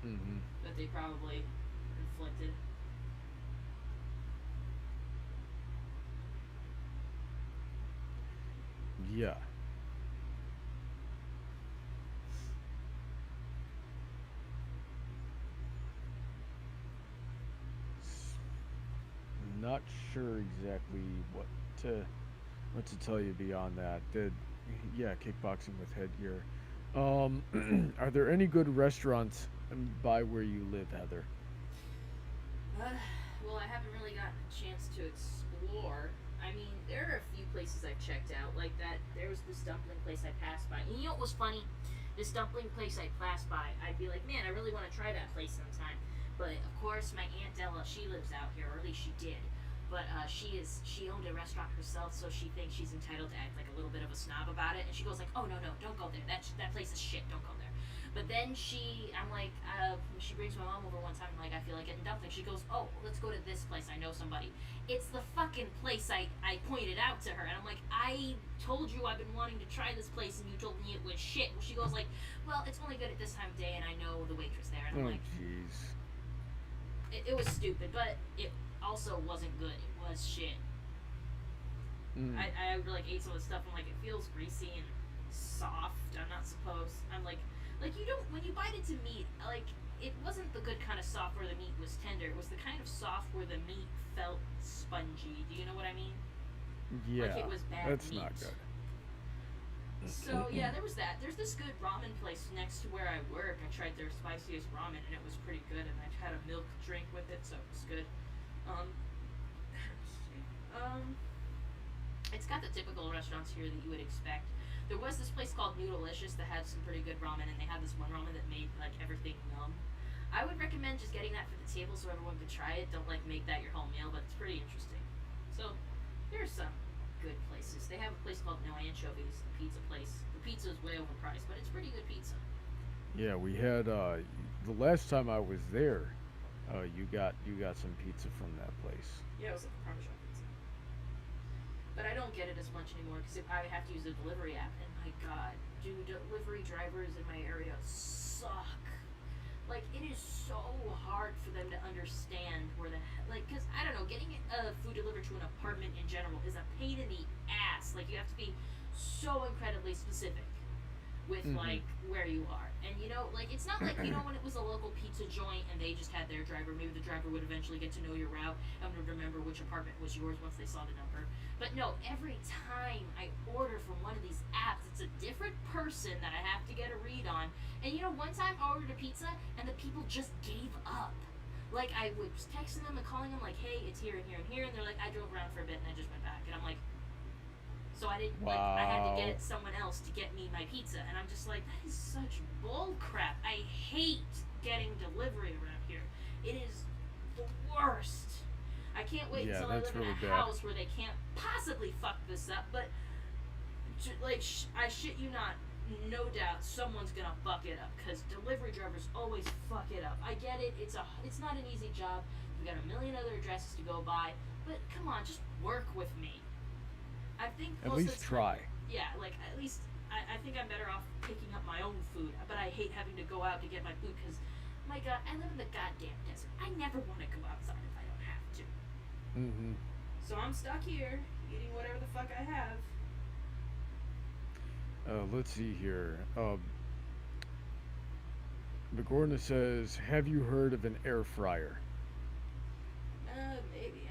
Mm-hmm. that they probably inflicted. Yeah. Not sure exactly what to tell you beyond that. Yeah, kickboxing with headgear. Are there any good restaurants by where you live, Heather? Well, I haven't really gotten a chance to explore. I mean, there are a few places I've checked out, like that. There was this dumpling place I passed by. And you know what was funny? This dumpling place I passed by, I'd be like, man, I really want to try that place sometime. But of course, my aunt Della, she lives out here, or at least she did. But she owned a restaurant herself, so she thinks she's entitled to act like a little bit of a snob about it. And she goes like, oh no, don't go there. That place is shit. Don't go there. But then I'm like, she brings my mom over one time. I'm like, I feel like getting dumpling. She goes, oh, let's go to this place. I know somebody. It's the fucking place I pointed out to her, and I'm like, I told you I've been wanting to try this place, and you told me it was shit. Well, she goes like, well, it's only good at this time of day, and I know the waitress there, and I'm Oh, like, jeez. it was stupid, but it also wasn't good. It was shit. I like ate some of the stuff. I'm like, it feels greasy and soft. I'm not supposed. I'm like you don't when you bite into meat. Like it wasn't the good kind of soft where the meat was tender. It was the kind of soft where the meat felt spongy. Do you know what I mean? Yeah, Like it was bad that's meat. not good. So yeah, there was that. There's this good ramen place next to where I work. I tried their spiciest ramen and it was pretty good. And I had a milk drink with it, so it was good. It's got the typical restaurants here that you would expect. There was this place called Noodleicious that had some pretty good ramen, and they had this one ramen that made like everything numb. I would recommend just getting that for the table so everyone could try it. Don't like make that your whole meal, but it's pretty interesting. So there's some good places. They have a place called No Anchovies, a pizza place. The pizza is way overpriced, but it's pretty good pizza. Yeah, we had the last time I was there. You got some pizza from that place. Yeah, it was like a Parmesan pizza. But I don't get it as much anymore because I have to use a delivery app, and my god, do delivery drivers in my area suck. Like, it is so hard for them to understand where because, I don't know, getting food delivered to an apartment in general is a pain in the ass. Like, you have to be so incredibly specific with, like, where you are. And, like, it's not like, when it was a local pizza joint and they just had their driver, maybe the driver would eventually get to know your route and would remember which apartment was yours once they saw the number. But no, every time I order from one of these apps, it's a different person that I have to get a read on. And one time I ordered a pizza and the people just gave up. Like, I was texting them and calling them like, hey, it's here and here and here. And they're like, I drove around for a bit and I just went back. And I'm like, So I didn't like I had to get someone else to get me my pizza, and I'm just like, that is such bull crap. I hate getting delivery around here. It is the worst. I can't wait until I live in a house where they can't possibly fuck this up. But like, I shit you not, no doubt someone's gonna fuck it up because delivery drivers always fuck it up. I get it. It's not an easy job. We got a million other addresses to go by, but come on, just work with me. I think at least try. Yeah, like at least I think I'm better off picking up my own food. But I hate having to go out to get my food because, my God, I live in the goddamn desert. I never want to go outside if I don't have to. Mm-hmm. So I'm stuck here eating whatever the fuck I have. Let's see here. Bigorna says, "Have you heard of an air fryer?" Maybe,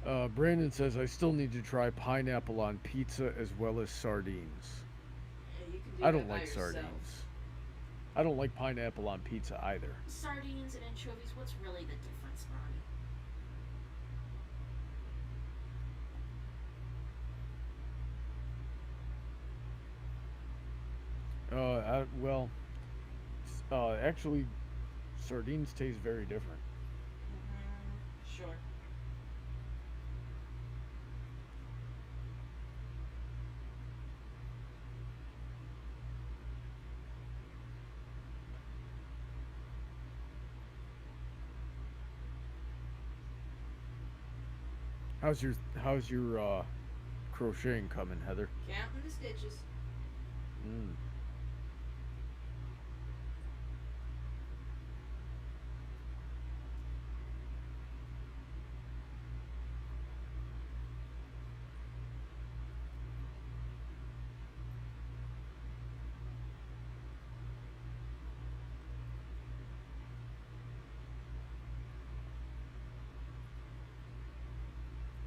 I don't know. Brandon says, "I still need to try pineapple on pizza as well as sardines." Yeah, you can do I don't that by like yourself. sardines. I don't like pineapple on pizza either. Sardines and anchovies, what's really the difference, Ronnie? Actually, sardines taste very different. Sure. How's your crocheting coming, Heather? Counting the stitches. Mm.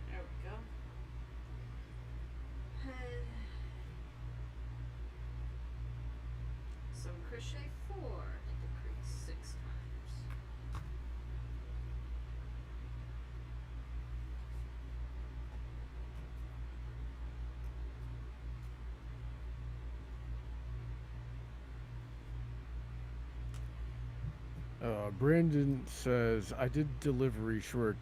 There we go. Some crochet 4 and decrease 6 times. Brandon says, "I did delivery for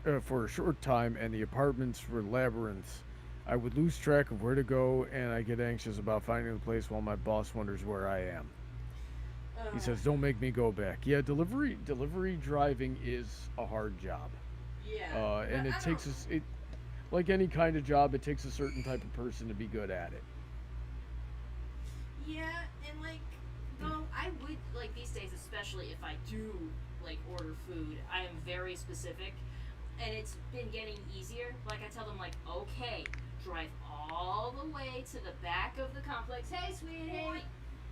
a short time, and the apartments were labyrinths. I would lose track of where to go, and I get anxious about finding the place while my boss wonders where I am." He says, "Don't make me go back." Yeah, delivery driving is a hard job. Yeah. And it takes it like any kind of job, it takes a certain type of person to be good at it. Yeah, and like, though I would like these days, especially if I do like order food, I am very specific, and it's been getting easier. Like I tell them, like, okay, drive all the way to the back of the complex. Hey, sweetie, I'm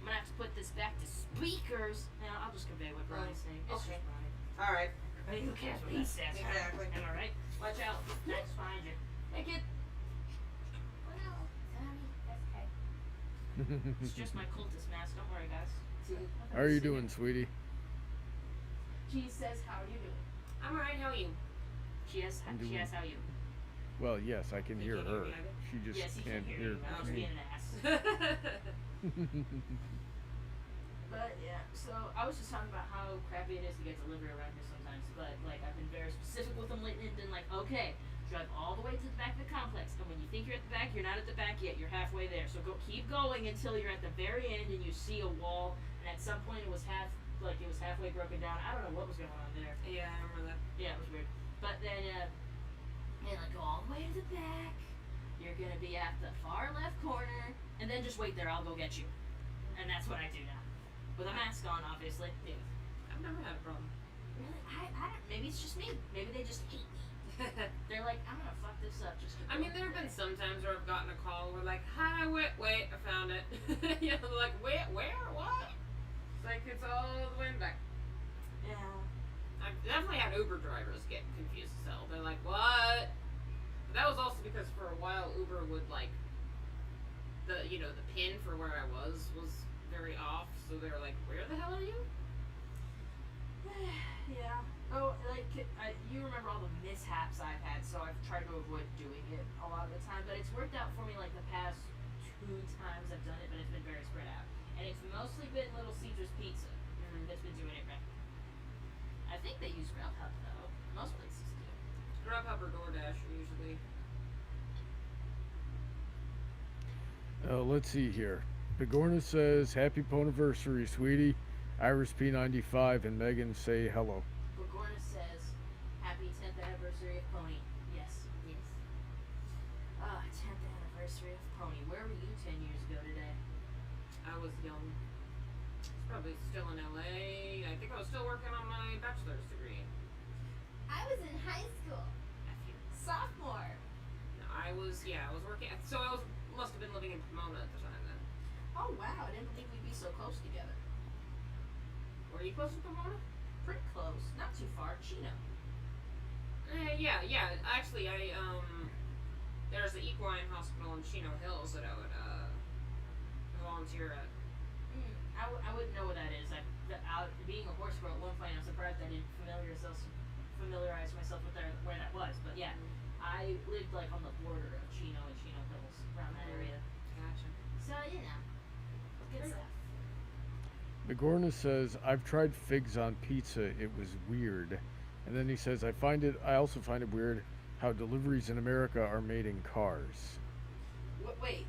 gonna have to put this back to speakers. Now I'll just convey what Ronnie's saying. It's Okay. just Ronnie. All right. I mean, who cares what he says? Exactly. Am I right? Watch out. Let's find you. Hey, kid. Oh no, sorry. That's okay. It's just my cultist mask. Don't worry, guys. How are you doing, sweetie? She says, "How are you doing?" I'm all right. How are you? She asks, I'm "She doing- asks how you." Well, yes, I can You hear can't hear her. me either? She just Yes, he can can't hear hear you. I was me. being an ass. But yeah, so I was just talking about how crappy it is to get delivery around here sometimes. But like, I've been very specific with them lately and been like, okay, drive all the way to the back of the complex, and when you think you're at the back, you're not at the back yet. You're halfway there. So keep going until you're at the very end and you see a wall. And at some point, it was halfway broken down. I don't know what was going on there. Yeah, I remember that. Yeah, it was weird. But then, like, go all the way to the back. You're gonna be at the far left corner, and then just wait there. I'll go get you. And that's what I do now, with a mask on, obviously. Yeah. I've never had a problem. Really, I don't. Maybe it's just me. Maybe they just hate me. They're like, I'm gonna fuck this up just to I mean, there have been some times where I've gotten a call where like, "Hi, wait, I found it." You know, they're like, "Wait, where? What?" It's like it's all the way in the back. Yeah. I've definitely had Uber drivers get confused as hell. They're like, "What?" But that was also because for a while Uber would like the pin for where I was very off, so they were like, "Where the hell are you?" Yeah. Oh, like you remember all the mishaps I've had, so I've tried to avoid doing it a lot of the time. But it's worked out for me like the past 2 times I've done it, but it's been very spread out, and it's mostly been Little Caesar's Pizza that's been doing it right. I think they use Grubhub though. Most places do. Grubhub or DoorDash are usually. Let's see here. Bigorna says, "Happy Poniversary, sweetie." Iris P95 and Megan say hello. Bogorna says, "Happy 10th anniversary of Pony." Yes. 10th anniversary of Pony. Where were you 10 years ago today? I was young. Probably still in LA. I think I was still working on my bachelor's degree. I was in high school. Sophomore. No, I was working. So must have been living in Pomona at the time then. Oh wow, I didn't think we'd be so close together. Were you close to Pomona? Pretty close, not too far. Chino. Yeah. Actually, there's the equine hospital in Chino Hills that I would volunteer at. I wouldn't know what that is. Being a horse girl at one point, I'm surprised I didn't familiarize myself with where that was. But yeah, I lived like on the border of Chino and Chino Hills, around that area. Gotcha. So good stuff. Bigorna says, "I've tried figs on pizza. It was weird." And then he says, I also find it weird how deliveries in America are made in cars." Wait.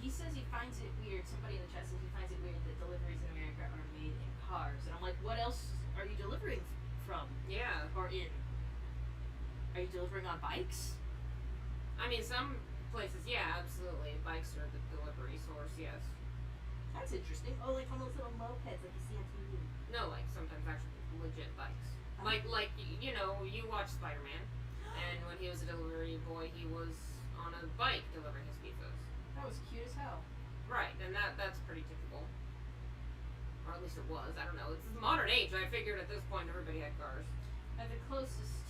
He says he finds it weird. Somebody in the chat says he finds it weird that deliveries in America are made in cars. And I'm like, what else are you delivering from? Yeah. Or in? Are you delivering on bikes? I mean, some places, yeah, absolutely. Bikes are the delivery source, yes. That's interesting. Oh, like on those little mopeds like you see on TV. No, like sometimes actually legit bikes. Like you watch Spider-Man, and when he was a delivery boy, he was on a bike delivering his pizzas. That was cute as hell. Right, and that's pretty typical. Or at least it was. I don't know. It's the modern age. I figured at this point everybody had cars. The closest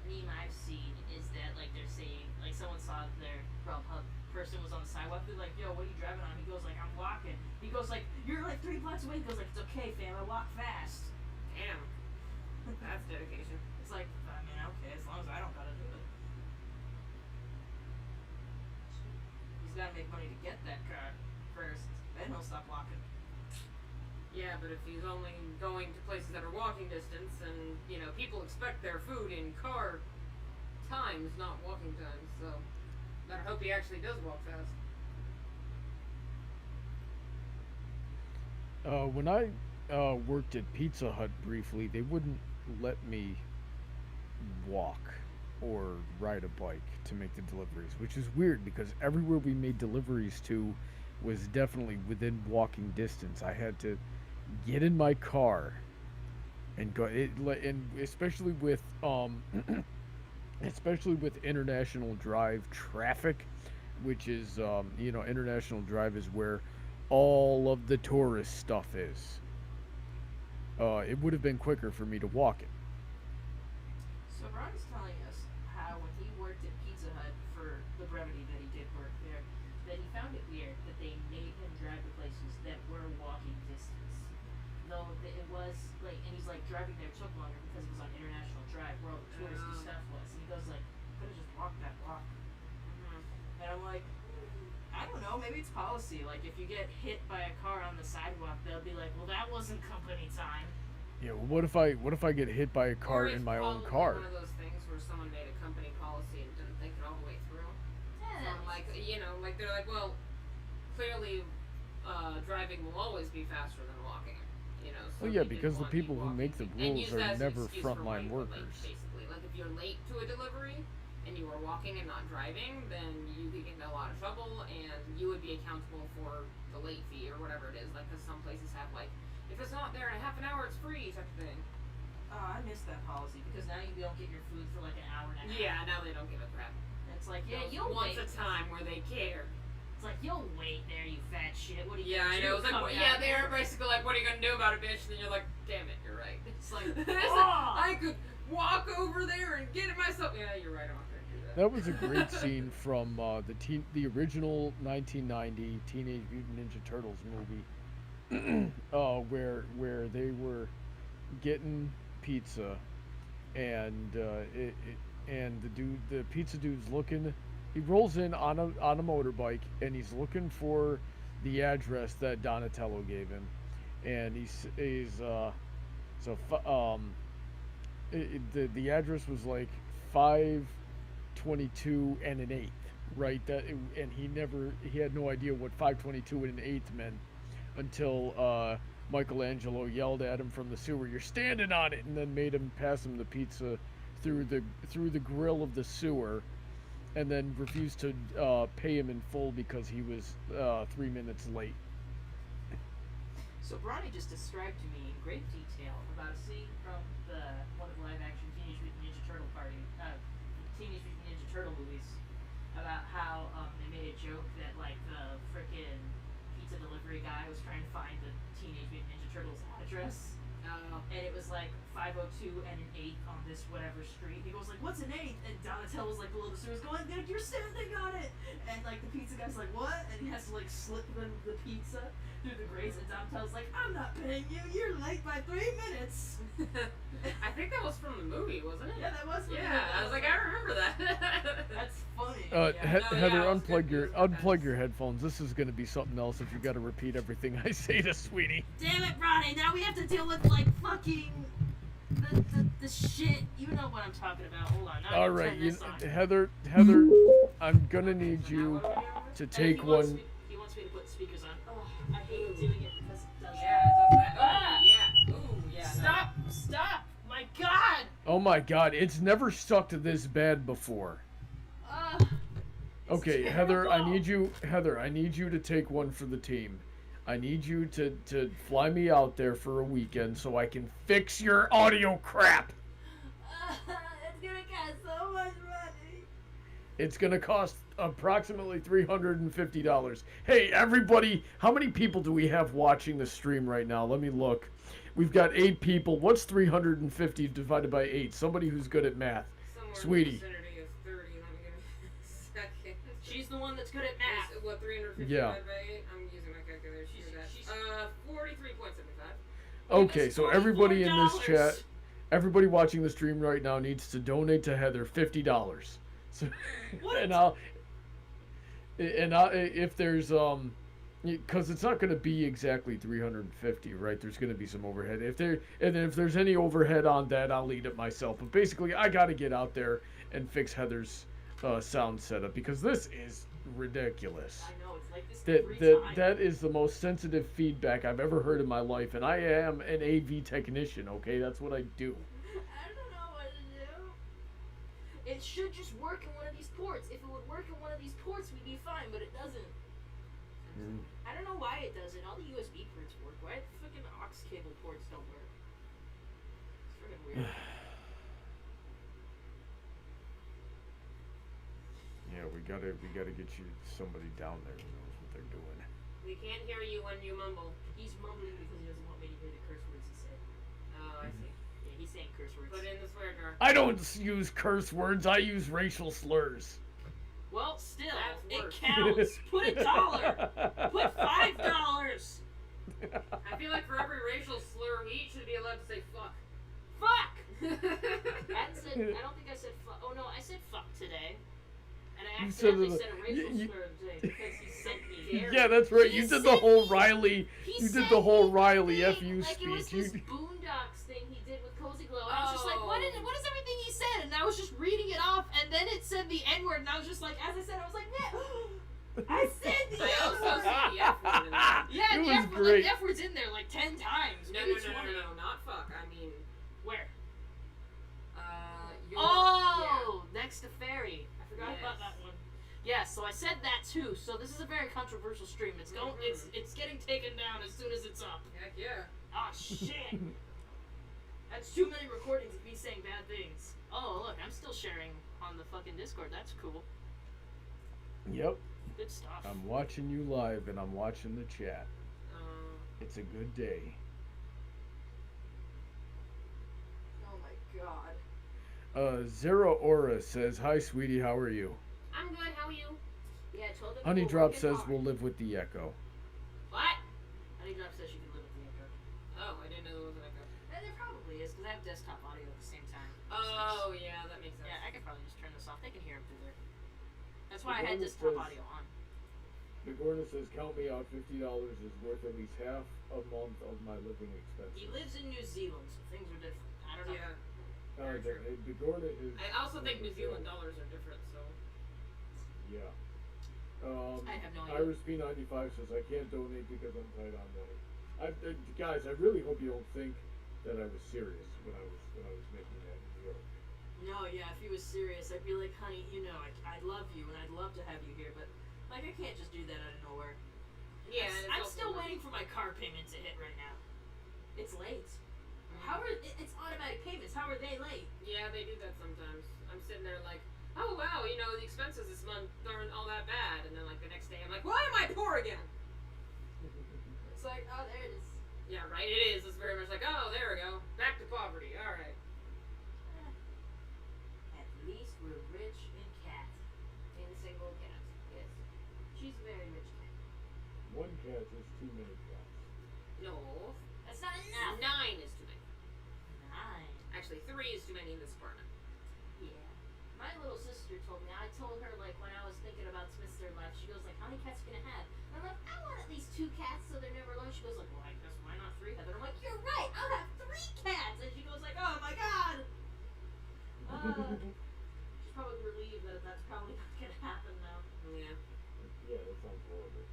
meme I've seen is that like they're saying like someone saw their Grubhub person was on the sidewalk. They're like, "Yo, what are you driving on?" He goes like, "I'm walking." He goes like, "You're like 3 blocks away." He goes like, "It's okay, fam. I walk fast." Damn. That's dedication. It's like, I mean, okay, as long as I don't gotta do it. He's gotta make money to get that car first. Then he'll stop walking. Yeah, but if he's only going to places that are walking distance, and people expect their food in car times, not walking times, so better hope he actually does walk fast. When I worked at Pizza Hut briefly, they wouldn't let me walk or ride a bike to make the deliveries, which is weird because everywhere we made deliveries to was definitely within walking distance. I had to get in my car and go, and especially with International Drive traffic, which is International Drive is where all of the tourist stuff is. It would have been quicker for me to walk it. So Ron's telling us how when he worked at Pizza Hut for the brevity that he did work there, that he found it weird that they made him drive to places that were walking distance. Though it was like, and he's like driving there took longer because it was on International Drive where all the touristy stuff was. And he goes like, could have just walked that block. And I'm like, I don't know, maybe it's policy. Like if you get hit by a car on the sidewalk, they'll be like, well, that wasn't company time. Yeah, well, what if I get hit by a car in my own car? One of those things where someone made a company policy and didn't think it all the way through. Yeah. Like they're like, well, clearly, driving will always be faster than walking. So Well, yeah, they didn't because the want you people who walking. make the And use rules that are as an never excuse for why frontline you were late, workers. basically, like if you're late to a delivery and you were walking and not driving, then you could get in a lot of trouble, and you would be accountable for the late fee or whatever it is. Like, because some places have like, if it's not there in a half an hour, it's free type of thing. Oh, I missed that policy because now you don't get your food for like an hour and a half. Yeah, now they don't give a crap. It's like, yeah, There was you'll once wait. a time where they cared. It's like, you'll wait there, you fat shit. What are you Yeah, gonna I do? know. It's like, Come yeah, down they're here? basically like, what are you gonna do about it, bitch? And then you're like, damn it, you're right. It's like, It's like, I could walk over there and get it myself. Yeah, you're right. I'm not gonna do that. That was a great scene from the original 1990 Teenage Mutant Ninja Turtles movie, where they were getting pizza, and and the pizza dude's looking. He rolls in on a motorbike, and he's looking for the address that Donatello gave him, and he's so the address was like 522 and an eighth, right? And he had no idea what 522 and an eighth meant until Michelangelo yelled at him from the sewer, "You're standing on it," and then made him pass him the pizza through the grill of the sewer, and then refused to pay him in full because he was 3 minutes late. So Bronny just described to me in great detail about a scene from one of the live-action Teenage Mutant Ninja Turtle movies, about how they made a joke that like the frickin' pizza delivery guy was trying to find the Teenage Mutant Ninja Turtles address, and it was like 502 and an eighth on this whatever street. He goes like, "What's an eighth?" And Donatello's like below the sewers going, "You're standing on it!" And like the pizza guy's like, "What?" And he has to like slip the pizza through the grates, and Donatello's like, "I'm not paying you. You're late by 3 minutes." I think that was from the movie, wasn't it? Yeah, that was. Yeah, I was like, I remember that. That's funny. Heather, unplug your headphones. This is going to be something else if you got to repeat everything I say to Sweetie. Damn it, Bronny! Now we have to deal with like fucking the shit. You know what I'm talking about. Hold on. Now All right, Heather, I'm gonna need you to take one. He wants me to put speakers on. Oh, I hate doing it because it does Yeah, it does that. Ah! Yeah. Ooh, yeah. Stop! My God! Oh my God, it's never sucked this bad before. Okay, Heather, I need you to take one for the team. I need you to fly me out there for a weekend so I can fix your audio crap. It's gonna cost so much money. It's gonna cost approximately $350. Hey, everybody, how many people do we have watching the stream right now? Let me look. We've got 8 people. What's 350 divided by 8? Somebody who's good at math. Somewhere Sweetie. in the vicinity of 30. Let me give me a second. She's the one that's good at math. What, 350 Yeah. divided by 8? I'm using my calculator. She's 43.75. Okay, so everybody in this $44. chat, everybody watching the stream right now needs to donate to Heather $50. So, What? and I'll if there's because it's not going to be exactly 350, right? There's going to be some overhead. If there's any overhead on that, I'll eat it myself. But basically, I got to get out there and fix Heather's sound setup because this is ridiculous. I know, it's like this every time. That is the most sensitive feedback I've ever heard in my life, and I am an AV technician. Okay, that's what I do. I don't know what to do. It should just work in one of these ports. If it would work in one of these ports, we'd be fine, but it doesn't. I don't know why it doesn't. All the USB ports work. Why the fucking aux cable ports don't work? It's freaking weird. Yeah, we gotta get you somebody down there who knows what they're doing. We can't hear you when you mumble. He's mumbling because he doesn't want me to hear the curse words he said. Oh, I see. Yeah, he's saying curse words. Put in the swear jar. I don't use curse words. I use racial slurs. Well, still, That's it worse. counts. Put $1. Put $5. I feel like for every racial slur, we each should be allowed to say fuck. Fuck! I don't think I said fuck. Oh no, I said fuck today. And I accidentally said a racial slur today because he sent me. Yeah, that's right. He You did sent the whole me- Riley. He You did sent the whole me Riley thing, FU like it was speech. this Boondocks thing he did with Cozy Glow. And I was just like, what is everything he said? And I was just reading it off, and then it said the N-word, and I was just like, as I said, I was like, yeah, I said the I also N-word. see the F word in there. Yeah, It the was F-word, great. like, the F-word's in there like 10 times. No, maybe no, 20. no, not fuck. I mean, Where? your, Oh, next to Fairy. I forgot Yes. about that one. Yeah, so I said that too. So this is a very controversial stream. It's going. It's getting taken down as soon as it's up. Heck yeah. Oh shit! That's too many recordings of me saying bad things. Oh look, I'm still sharing on the fucking Discord. That's cool. Yep. Good stuff. I'm watching you live and I'm watching the chat. It's a good day. Oh my god. Zero Aura says, "Hi, sweetie. How are you?" I'm good. How are you? Yeah, I told them. Honey we're Drop working says, hard. "We'll live with the echo." What? Honey Drop says you can live with the echo. Oh, I didn't know there was an echo. And there probably is because I have desktop audio at the same time. Oh, yeah, that makes sense. Yeah, I could probably just turn this off. They can hear him through there. That's why I had Before this it top says- audio on. Nagorna says, count me out, $50 is worth at least half a month of my living expenses. He lives in New Zealand, so things are different. I don't know. Yeah. Nagorna is... I also think New Zealand dollars are different, so. Yeah. I have no idea. Iris P95 says, I can't donate because I'm tight on money. Guys, I really hope you don't think that I was serious when I was making that joke. No, yeah, if he was serious, I'd be like, honey, you know, I love you and I'd love to have you here, but, like, I can't just do that out of nowhere. Yeah, I'm still waiting for my car payment to hit right now. It's late. How are it's automatic payments? How are they late? Yeah, they do that sometimes. I'm sitting there like, oh wow, you know, the expenses this month aren't all that bad, and then like the next day I'm like, why am I poor again? It's like, oh, there it is. Yeah, right. It is. It's very much like, oh, there we go, back to poverty. All right. At least we're rich in cat. In single cat. Yes. She's a very rich cat. One cat is too many cats. No. That's not enough. 9 is too many. 9. Actually, 3 is too many in this apartment. Yeah. My little sister told me, I told her, like, when I was thinking about Mr. Left, she goes, like, how many cats are you gonna have? And I'm like, I want at least 2 cats so they're never alone. She goes, like, well, I guess why not 3, Heather? I'm like, you're right, I'll have 3 cats! And she goes, like, oh my god! She's probably relieved that that's probably not gonna happen now. Yeah. Yeah, that sounds horrible.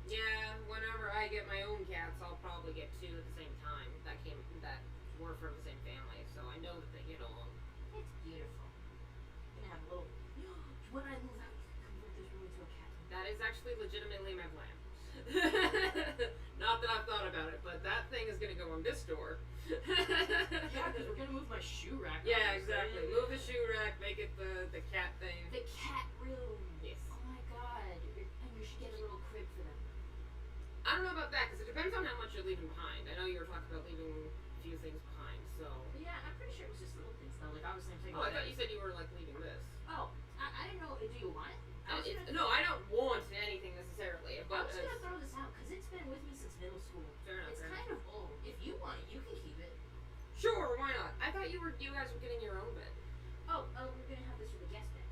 Yeah. Whenever I get my own cats, I'll probably get 2 at the same time. That were from the same family, so I know that they get along. It's beautiful. You're gonna have a little. When I move out, you can convert this room into a cat room. That is actually legitimately my plan. Not that I've thought about it, but that thing is gonna go on this door. Yeah, because we're gonna move my shoe rack. Yeah, on, exactly. so- Move the shoe rack, make it the cat thing. The cat room. Yes. Oh my god. And you should get a little crib for them. I don't know about that because it depends on how much you're leaving behind. I know you were talking about leaving a few things behind, so. But yeah, I'm pretty sure it was just little things though. Like obviously I'm taking. Oh, I thought you said you were like leaving this. Oh, I didn't know. Do you want it? No, I don't want anything necessarily, I but was gonna throw this out because it's been with me since middle school. fair enough. It's Fair enough. kind of old. If you want it, you can keep it. Sure, why not? I thought you guys were getting your own bed. Oh, we're gonna have this for the guest bed.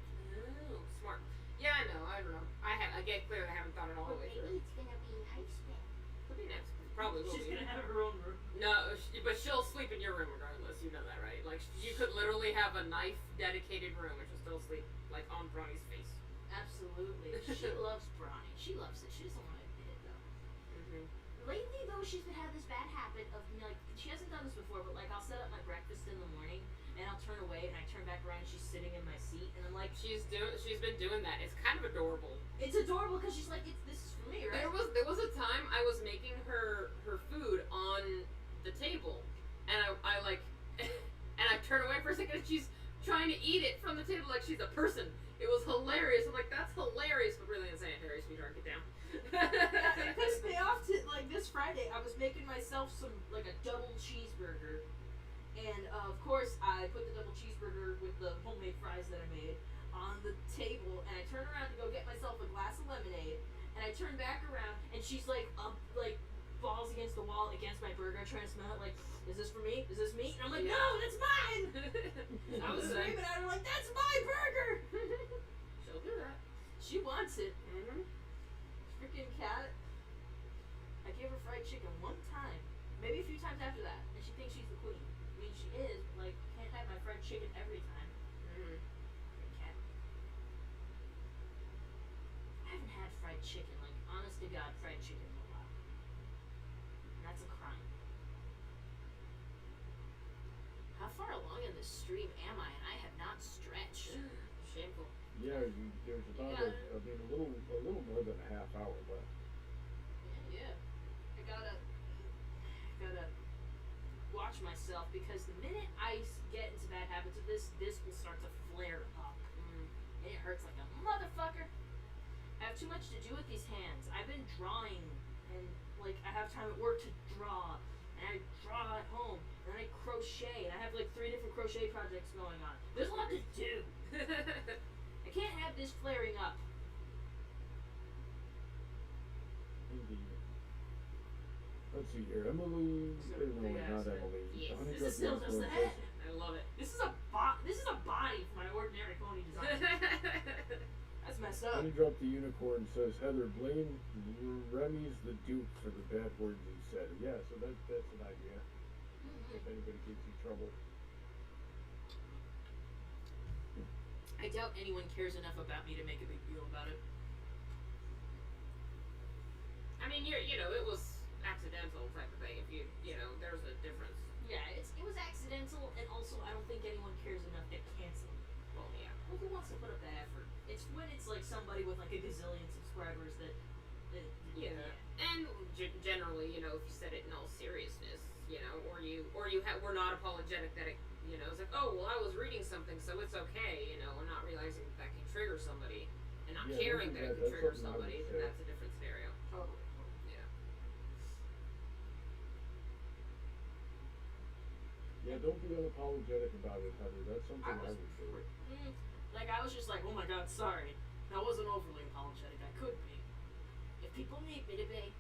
Oh, smart. Yeah, I know. I don't know. I get clear. I haven't thought it all the But way maybe through. it's gonna be house bed. Could be next. Probably will She's be. gonna have her own room. No, but she'll sleep in your room regardless. You know that, right? Like you could literally have a knife dedicated room, and she'll still sleep like on Bronny's face. Absolutely. She loves Bronny. She loves it. She doesn't want to admit it though. Mm-hmm. Lately though, she's been having this bad habit of like she hasn't done this before, but like I'll set up my breakfast in the morning and I'll turn away and I turn back around and she's sitting in my seat and I'm like, She's been doing that. It's kind of adorable. it's adorable because she's like, this is for me, right? There was a time I was making her food on the table, and I like, and I turn away for a second, and she's trying to eat it from the table like she's a person. It was hilarious. I'm like, that's hilarious, but really unsanitary, sweetheart. Get down. Yeah, it pissed me off to like this Friday. I was making myself some like a double cheeseburger, and of course I put the double cheeseburger with the homemade fries that I made on the table, and I turn around to go get myself a glass of lemonade, and I turn back around, and she's like up like balls against the wall against my burger, trying to smell it like, is this for me? Is this meat? And I'm like, Yeah. no, that's mine. I was She'll screaming at her like, that's my burger. do that. She wants it. Mm-hmm. Freaking cat. I gave her fried chicken one time. Maybe a few times after that. And she thinks she's the queen. I mean, she is, but like, can't have my fried chicken every time. Mm-hmm. Freaking cat. I haven't had fried chicken, like, honest to God, fried chicken in a while. And that's a crime. How far along in this stream am I? And I have not stretched. Shameful. Yeah, there's about a little more than a half hour left. Yeah. I gotta watch myself because the minute I get into bad habits of this will start to flare up. And it hurts like a motherfucker. I have too much to do with these hands. I've been drawing and like I have time at work to draw. And I draw at home. And then I crochet. And I have like 3 different crochet projects going on. There's a lot to do. I can't have this flaring up. Indeed. Let's see here. Emily. So No, big not ass head. Emily. Yes, Honey this Drop is still Yours just the Girl head. says, I love it. This is a This is a body for my ordinary pony design. That's messed up. When you drop the unicorn, says Heather, blame Remy's the Duke for the bad words he said. Yeah, so that's an idea. If anybody gives you trouble. I doubt anyone cares enough about me to make a big deal about it. I mean, it was accidental type of thing. If there's a difference. Yeah, it was accidental, and also I don't think anyone cares enough to cancel it. Well, yeah. Well, who wants to put up that effort? It's when it's like somebody with like a gazillion subscribers that Yeah. And generally, if you said it in all seriousness, or you were not apologetic that it, it's like, oh, well, I was reading something, so it's okay, and not realizing that can trigger somebody, and not caring that it can trigger somebody, then that's a different scenario. Totally. Yeah. Yeah, don't be unapologetic about it, Heather. That's something I would do. Like, I was just like, oh my god, sorry. I wasn't overly apologetic. I could be. If people need me to be.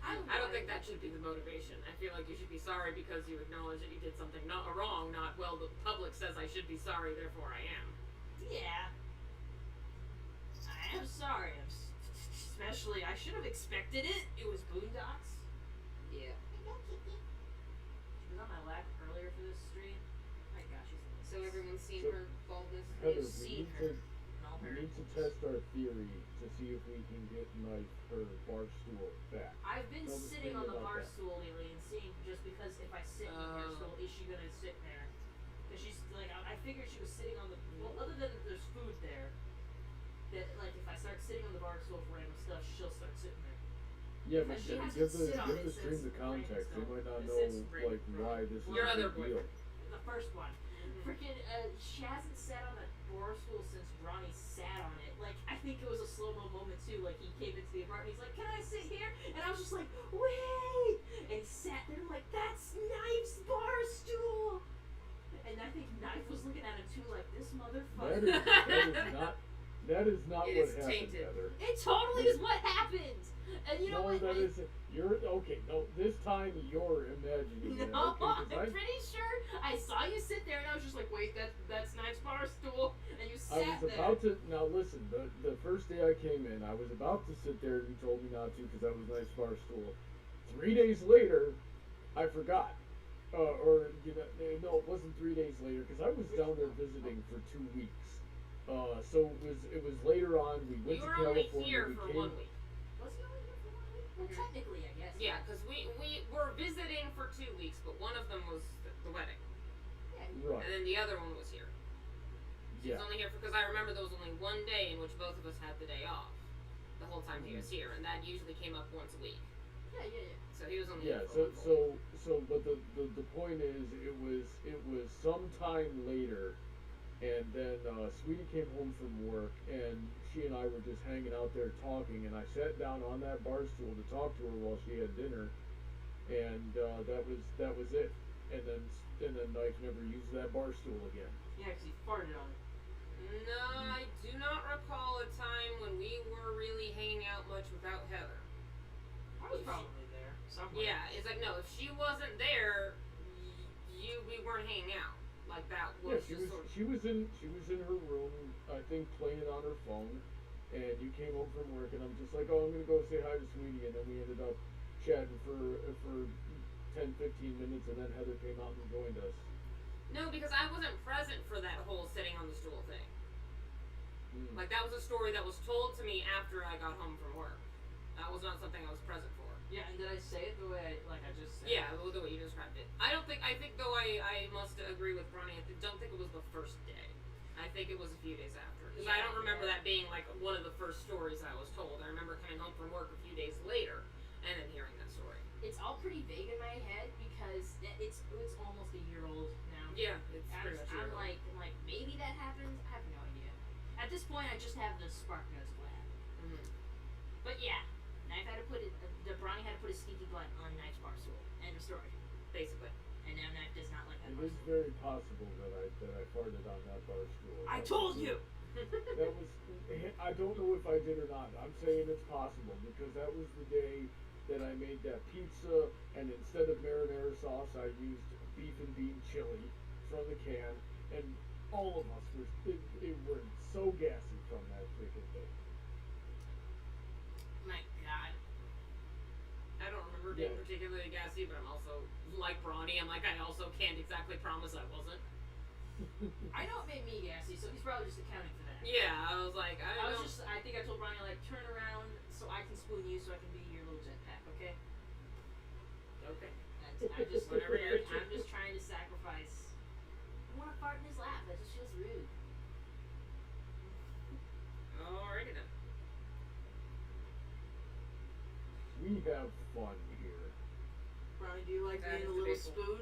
I don't think that should be the motivation. I feel like you should be sorry because you acknowledge that you did something wrong, not, well, the public says I should be sorry, therefore I am. Yeah. I am sorry. Especially, I should have expected it. It was Boondocks. Yeah. Hello, Kitty. She was on my lap earlier for this stream. My gosh, she's amazing. So everyone's seen her baldness. Heather, You've seen her. we need to test our theory to see if we can get her bar stool back. I've been Tell the sitting stream on the about bar that. stool lately and seeing just because if I sit in her stool, is she gonna sit there? Because she's like, I figured she was sitting on the. Well, other than there's food there, that like if I start sitting on the bar stool for random stuff, she'll start sitting there. Yeah, but She hasn't give sit on the it stream since the context. They might not It know says like why this is Your a other big deal. The first one. Freaking, she hasn't sat on a bar stool since Ronnie sat on it. Like, I think it was a slow-mo moment, too. Like, he came into the apartment, he's like, can I sit here? And I was just like, wait! And he sat there, and I'm like, that's Knife's bar stool! And I think Knife was looking at him, too, like, this motherfucker. That is not It what is happened, tainted. Heather. It totally is what happened! And you know No, what? that isn't. You're okay. No, this time you're imagining it. No, Okay, I'm 'cause I- pretty sure I saw you sit there, and I was just like, wait, that's Knife's bar stool, and you sat I was there. about to. Now listen, the first day I came in, I was about to sit there, and you told me not to because that was nice bar stool. 3 days later, I forgot. No, it wasn't 3 days later because I was down there visiting for 2 weeks. So it was later on. We went You to were only California. here we for came, 1 week. Was he only here for 1 week? Well, technically, I guess. Yeah, because we were visiting for 2 weeks, but one of them was the wedding. Right. And then the other one was here. He Yeah. was only here because I remember there was only one day in which both of us had the day off. The whole time he was here, and that usually came up once a week. Yeah. So he was only Yeah, here for one full week. but the point is, it was sometime later, and then Sweetie came home from work, and she and I were just hanging out there talking, and I sat down on that bar stool to talk to her while she had dinner, and that was it. And then Knife never used that bar stool again. Yeah, because he farted on it. No, I do not recall a time when we were really hanging out much without Heather. I was probably there somewhere. Yeah, it's like, no, if she wasn't there, we weren't hanging out. Like that Yeah, was just sort of. she was in her room, I think, playing on her phone, and you came home from work, and I'm just like, oh, I'm gonna go say hi to Sweetie, and then we ended up chatting for 10-15 minutes, and then Heather came out and joined us. No, because I wasn't present for that whole sitting on the stool thing. Mm. Like, that was a story that was told to me after I got home from work. That was not something I was present for. Yeah, and did I say it the way I just said? Yeah, the way you described it. I think though I must agree with Ronnie, I don't think it was the first day. I think it was a few days after. Because I don't remember that being like one of the first stories I was told. I remember coming home from work a few days later and then hearing that story. It's all pretty vague in my head because it's almost a year old now. Yeah, it's pretty much I'm like maybe that happened. I have no idea. At this point, I just have the spark notes glad. Mm-hmm. But yeah, Knife had to put it. Bronny had to put a stinky butt on Knife's bar stool. End of story. Basically. And now Knife does not like that It bar is stool. very possible that I farted on that bar stool. I told you. That was. I don't know if I did or not. I'm saying it's possible because that was the day that I made that pizza, and instead of marinara sauce, I used beef and bean chili from the can, and all of us were so gassy from that freaking thing. My God. I don't remember being Yeah. particularly gassy, but I'm also like Bronny. I'm like, I also can't exactly promise I wasn't. I know it made me gassy, so he's probably just accounting for that. Yeah, I was like, I think I told Bronny, like, turn around so I can spoon you so I can be your little jetpack, okay? Okay. Whatever I'm just trying to sacrifice. I want to fart in his lap. That just feels rude. Alrighty then. We have fun here. Bronny, do you like That being is a little debatable. spoon?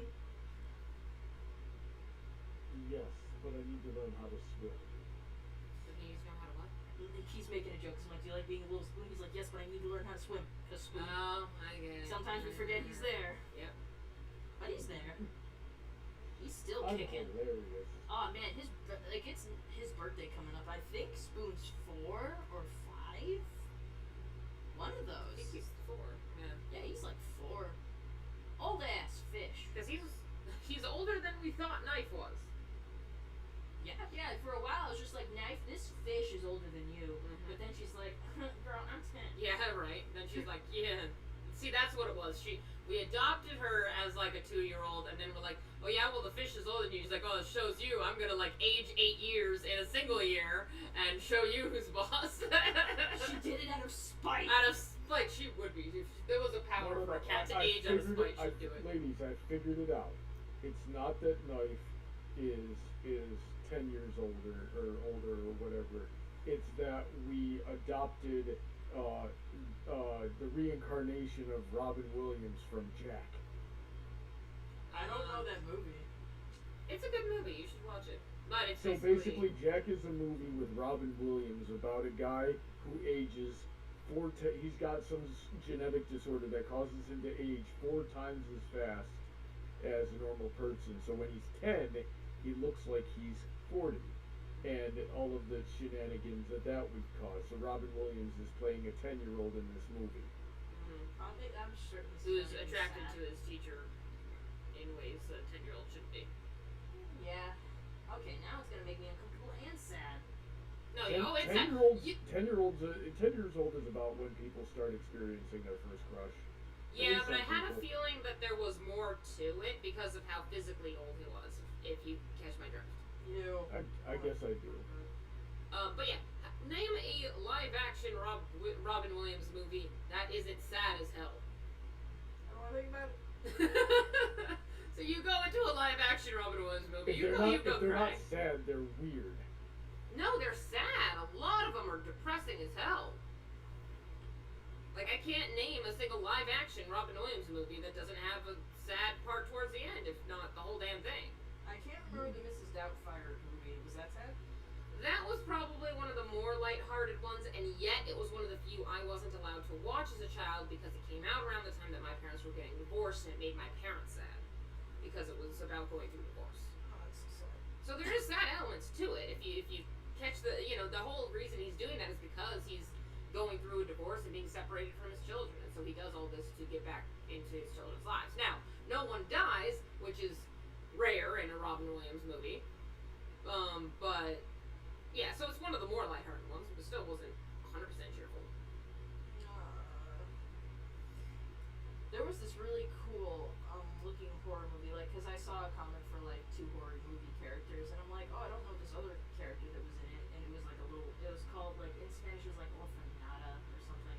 Yes, but I need to learn how to swim. So he needs to know how to what? He's making a joke. 'Cause I'm like, do you like being a little spoon? He's like, yes, but I need to learn how to swim. Cause spoon. Oh, I get it. Sometimes we forget he's there. Yep. But he's there. He's still I'm kicking. hilarious. Oh man, it's his birthday coming up. I think Spoon's 4 or 5. One of I think those. he's 4. Yeah. Yeah, he's like 4. Old ass fish. Because he's older than we thought Knife was. Yeah. For a while, I was just like, Knife, this fish is older than you. Mhm. But then she's like, girl, I'm 10. Yeah, right. Then she's like, yeah. See, that's what it was. We adopted her as like a 2-year-old, and then we're like, oh yeah, well the fish is older than you. She's like, oh, it shows you. I'm gonna like age 8 years in a single year and show you who's boss. She did it out of spite. Out of spite, she would be. If there was a power for a cat to age out of spite, she'd do it. Ladies, I figured it out. It's not that Knife is 10 years older or whatever. It's that we adopted the reincarnation of Robin Williams from Jack. I don't know that movie. It's a good movie. You should watch it. But it's So basically, Jack is a movie with Robin Williams about a guy who ages he's got some genetic disorder that causes him to age 4 times as fast as a normal person. So when he's 10, he looks like he's 40. And all of the shenanigans that would cause. So Robin Williams is playing a 10-year-old in this movie. I'm certain. Who's attracted to his teacher in ways that a 10-year-old should be. Yeah. Okay, now it's gonna make me uncomfortable and sad. No, it's 10 year olds. 10 years old is about when people start experiencing their first crush. Yeah, At least but I some had a people. feeling that there was more to it because of how physically old he was. If you catch my drift. You. I guess I do. But yeah, name a live-action Robin Williams movie that isn't sad as hell. I don't want to think about it. So you go into a live-action Robin Williams movie, If go they're cry. not sad, they're weird. No, they're sad. A lot of them are depressing as hell. Like, I can't name a single live-action Robin Williams movie that doesn't have a sad part towards the end, if not the whole damn thing. I can't remember the Mrs. Doubtfire movie. Was that sad? That was probably one of the more lighthearted ones, and yet it was one of the few I wasn't allowed to watch as a child because it came out around the time that my parents were getting divorced, and it made my parents sad because it was about going through divorce. Oh, that's so sad. So there is sad elements to it. If you catch the whole reason he's doing that is because he's going through a divorce and being separated from his children, and so he does all this to get back into his children's lives. Now, no one dies, which is rare in a Robin Williams movie. But yeah, so it's one of the more lighthearted ones, but still wasn't 100% cheerful. There was this really cool looking horror movie, like, because I saw a comic for like 2 horror movie characters, and I'm like, oh, I don't know this other character that was in it, and it was like it was called, like, in Spanish it was like Orfanada or something,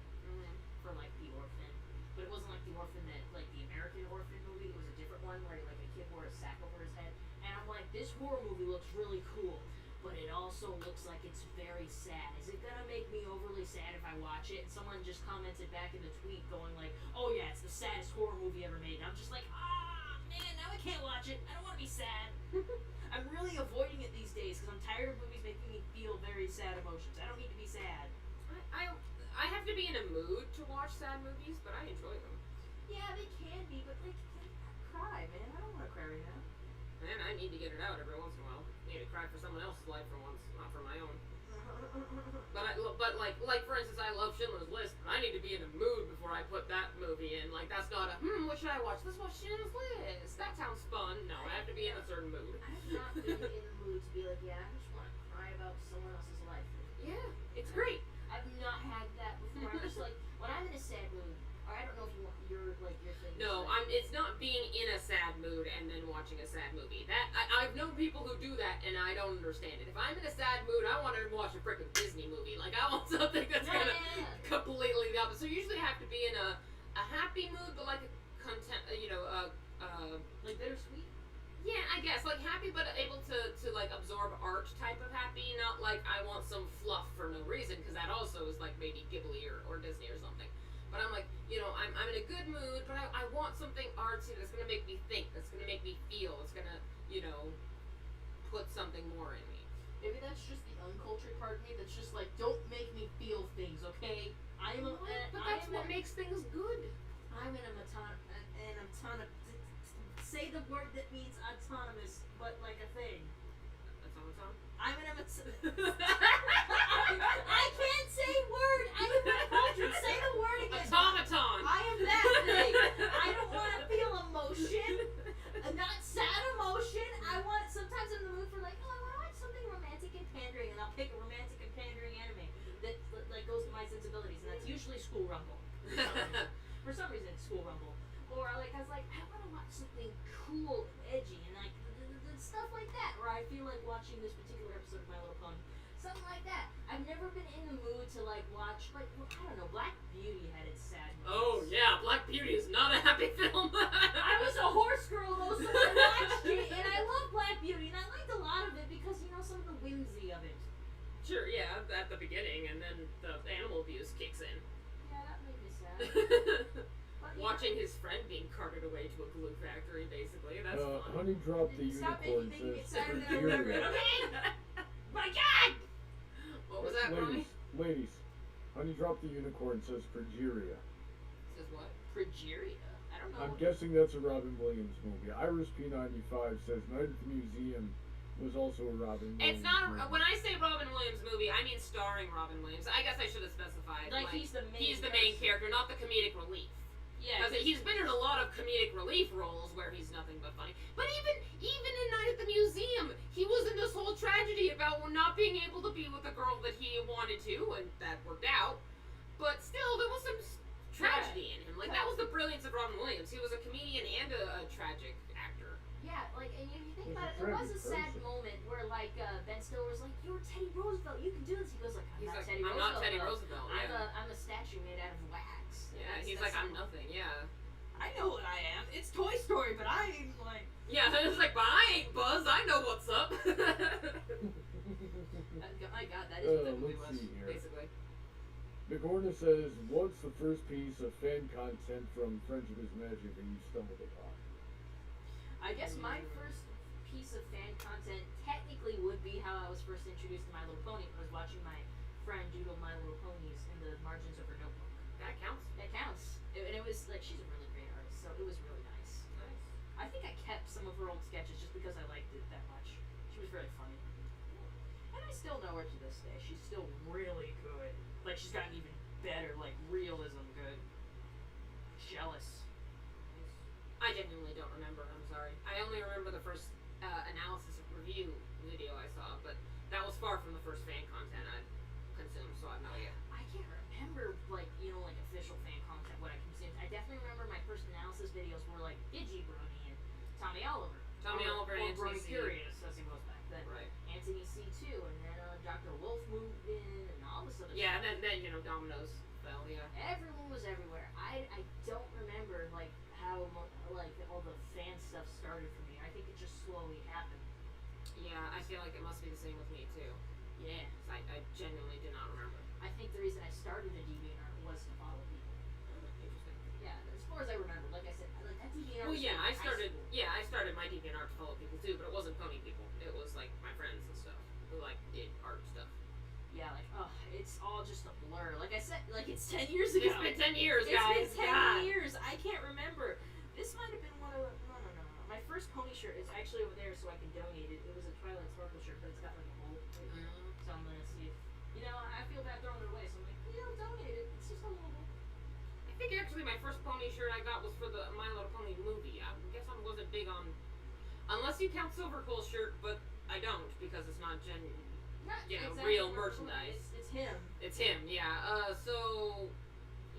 for like the orphan, but it wasn't like the orphan that, like the American Orphan movie. It was a different one where like a kid wore a sack over his head, and I'm like, this horror movie looks really cool, but it also looks like it's very sad. Is it gonna make me overly sad if I watch it? And someone just commented back in the tweet going like, oh yeah, it's the saddest horror movie ever made. And I'm just like, man, now I can't watch it. I don't want to be sad. I'm really avoiding it these days because I'm tired of movies making me feel very sad emotions. I don't need to be sad. I have to be in a mood to watch sad movies, but I enjoy them. Yeah, they can be, but like, cry, man. I don't want to cry right now. And I need to get it out every once in a while. I need to cry for someone else's life for once, not for my own. But like for instance, I love Schindler's List, but I need to be in a mood before I put that movie in. Like, that's not a what should I watch? Let's watch Schindler's List. That sounds fun. No, I have to be in a certain mood. I have don't understand it. If I'm in a sad mood, I want to watch a freaking Disney movie. Like, I want something that's gonna completely the opposite. So usually I have to be in a happy mood, but like a content, like bittersweet. yeah, I guess like happy, but able to like absorb art type of happy. Not like I want some fluff for no reason, because that also is like maybe Ghibli or Disney or something. But I'm like, I'm in a good mood, but I want something artsy that's gonna make me think, that's gonna make me feel, it's gonna, put something more in me. Maybe that's just the uncultured part of me that's just like, don't make me feel things, okay? But that's what makes things good. I'm an say the word that means autonomous, but like a thing. Automaton? I'm an I can't say word. I am not cultured. Say the word again. Automaton. I am that thing. I don't want to feel emotion. Not sad emotion. Sometimes I'm in the mood for like, I want to watch something romantic and pandering, and I'll pick a romantic and pandering anime that like goes to my sensibilities, and that's usually School Rumble. For some reason, it's School Rumble. Or like I was like, I want to watch something cool and edgy, and like stuff like that, where I feel like watching this particular episode of My Little Pony. Something like that. I've never been in the mood to like watch, like, I don't know, Black Beauty had its sad moments. Oh yeah, Black Beauty is not a happy film. I was a horse girl though, so I watched it, and I love Black Beauty, and I liked a lot of it because, some of the whimsy of it. Sure, yeah, at the beginning, and then the animal abuse kicks in. Yeah, that made me sad. But, Watching his friend being carted away to a glue factory, basically, that's fun. Honey dropped the Stop unicorn making me get says sad and remember it, Nigeria. okay? My God! What was that, Ronnie? Ladies, Honey dropped the unicorn says Progeria. Says what? Progeria? I don't know. I'm guessing that's a Robin Williams movie. Iris P95 says Night at the Museum was also a Robin Williams It's not movie. when I say Robin Williams movie, I mean starring Robin Williams. I guess I should have specified. Like he's the main character, not the comedic relief. Yeah. Because he's been in a lot of comedic relief roles where he's nothing but funny. But even in Night at the Museum, he was in this whole tragedy about not being able to be with the girl that he wanted to, and that worked out. But still, there was some tragedy in him. Like, that was the brilliance of Robin Williams. He was a comedian and a tragic actor. Yeah, like, and you think He's about it, a there was a tragic sad person. moment where, like, Ben Stiller was like, "You're Teddy Roosevelt, you can do this." He goes like, He's like, Teddy I'm Roosevelt. not Teddy though. Roosevelt. Yeah. I'm a statue made out of wax." Yeah, That's- he's that's like, I'm not- nothing. Yeah. I know what I am. It's Toy Story, but I ain't like. Yeah, it's like, but I ain't Buzz. I know what's up. My God, that is what that movie Let's was. see here. Basically. Bigorna says, what's the first piece of fan content from Friendship is Magic that you stumbled upon? I guess my first piece of fan content technically would be how I was first introduced to My Little Pony. I was watching my friend doodle My Little Ponies in the margins of her notebook. That counts. That counts. And it was like, she's a really great artist, so it was really nice. Nice. I think I kept some of her old sketches just because I liked it that much. She was very funny. And I still know her to this day. She's still really good. Like, she's gotten even better, like, realism good. Jealous. I genuinely don't remember. I'm sorry. I only remember the first analysis of review video I saw, but that was far from the first fan content I consumed, so I have no idea. I can't remember, like, like official fan content, what I consumed. I definitely remember my first analysis videos were, like, Digi Brony and Tommy Oliver. Tommy Oliver and Brony Anthony C. Curious, as he was back then. Right. Anthony C2, and then Dr. Wolf moved in, and all this other Yeah, stuff. and then Domino's fell, yeah. Everyone was everywhere. I don't remember, like, how, like, all the fan stuff started for me. I think it just slowly happened. Yeah, I feel like it must be the same with me, too. Yeah. 'Cause I genuinely did not remember. I think the reason I started a DeviantArt was to follow people. Interesting. Yeah, as far as I remember, like I said, like that DeviantArt. Well, was yeah, in I high started. school. Yeah, I started my DeviantArt to follow people too, but it wasn't pony people. It was like my friends and stuff who like did art stuff. Yeah, like, it's all just a blur. Like I said, like it's 10 years ago. It's been 10 years, It's guys. been 10 God. years. I can't remember. This might have been one of the. No. My first pony shirt is actually over there, so I can donate it. It was a Twilight Sparkle shirt, but it's got like a hole. So I'm gonna see if. I feel bad throwing it away, so I'm like, I'll donate it. It's just a little bit. I think actually my first pony shirt I got was for the My Little Pony movie. I guess I wasn't big on, unless you count Silver Cool shirt, but I don't because it's not Not real merchandise. It's him. It's him, yeah. So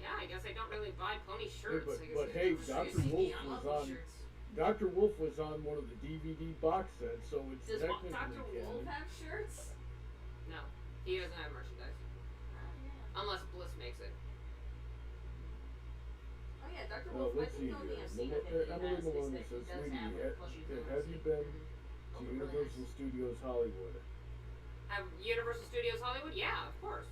yeah, I guess I don't really buy pony shirts. I guess but it's hey, just- Dr. You see me, Wolf I was love on. these shirts. Dr. Wolf was on one of the DVD box sets, so it's Does technically Dr. Wolf canon. have shirts? No, he doesn't have merchandise Oh yeah. unless Bliss makes it. Oh yeah, Dr. Well, Wolf. I let's see think the only here. thing I've seen of him that Emily he Maloney does says, have "Sweetie, plushies from have you been to Over Universal Brilliant. Studios Hollywood?" Have Universal Studios Hollywood? Yeah, of course.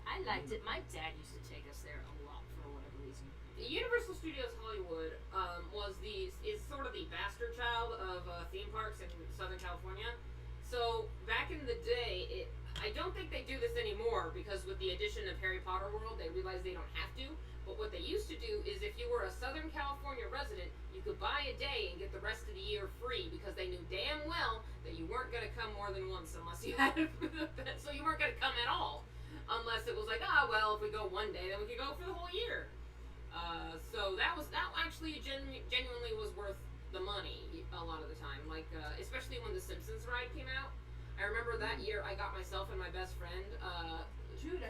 I liked it. My dad used to take us there a lot for whatever reason. The Universal Studios Hollywood is sort of the bastard child of theme parks in Southern California. So back in the day, I don't think they do this anymore because with the addition of Harry Potter World, they realized they don't have to. But what they used to do is if you were a Southern California resident, you could buy a day and get the rest of the year free because they knew damn well that you weren't going to come more than once unless you had so you weren't going to come at all unless it was like, well, if we go one day, then we could go for the whole year. So that actually genuinely was worth the money a lot of the time. Like especially when the Simpsons ride came out. I remember that year I got myself and my best friend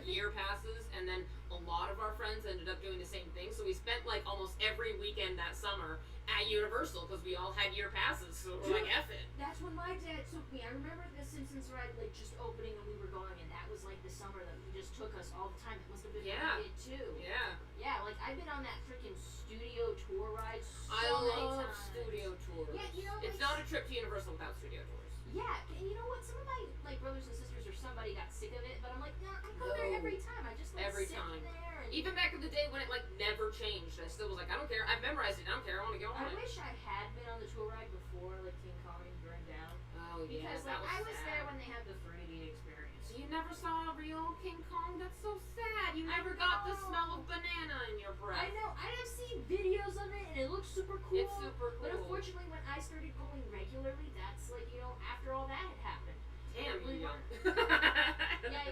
year passes, and then a lot of our friends ended up doing the same thing. So we spent like almost every weekend that summer at Universal because we all had year passes. So we're like, F it. That's when my dad took me. I remember the Simpsons ride like just opening and we were going, and that was like the summer that he just took us all the time. It must have been Yeah. when we did too. Yeah. Yeah, like I've been on that freaking studio tour ride so I many love times. studio tours. Yeah, you know, it's like- not a trip to Universal without studio tours. Yeah, and you know what? Some of my like brothers and sisters or somebody got sick of it, but I'm like, no, I go there No. every time. I just like Every sit time. there and Even back in the day when it like never changed, I still was like, I don't care. I've memorized it. I don't care. I want to go on I it. wish I had been on the tour ride before, like King Kong burned down. Oh yeah, Because that like I was sad. there when they had the 3D experience. So you never saw a real King Kong? That's so sad. You I never got the know. smell of banana in your breath. I know. I have seen videos of it, and it looks super cool. It's super cool. But unfortunately, when I started going regularly, that's like after all that had happened. Damn, you young. Yeah.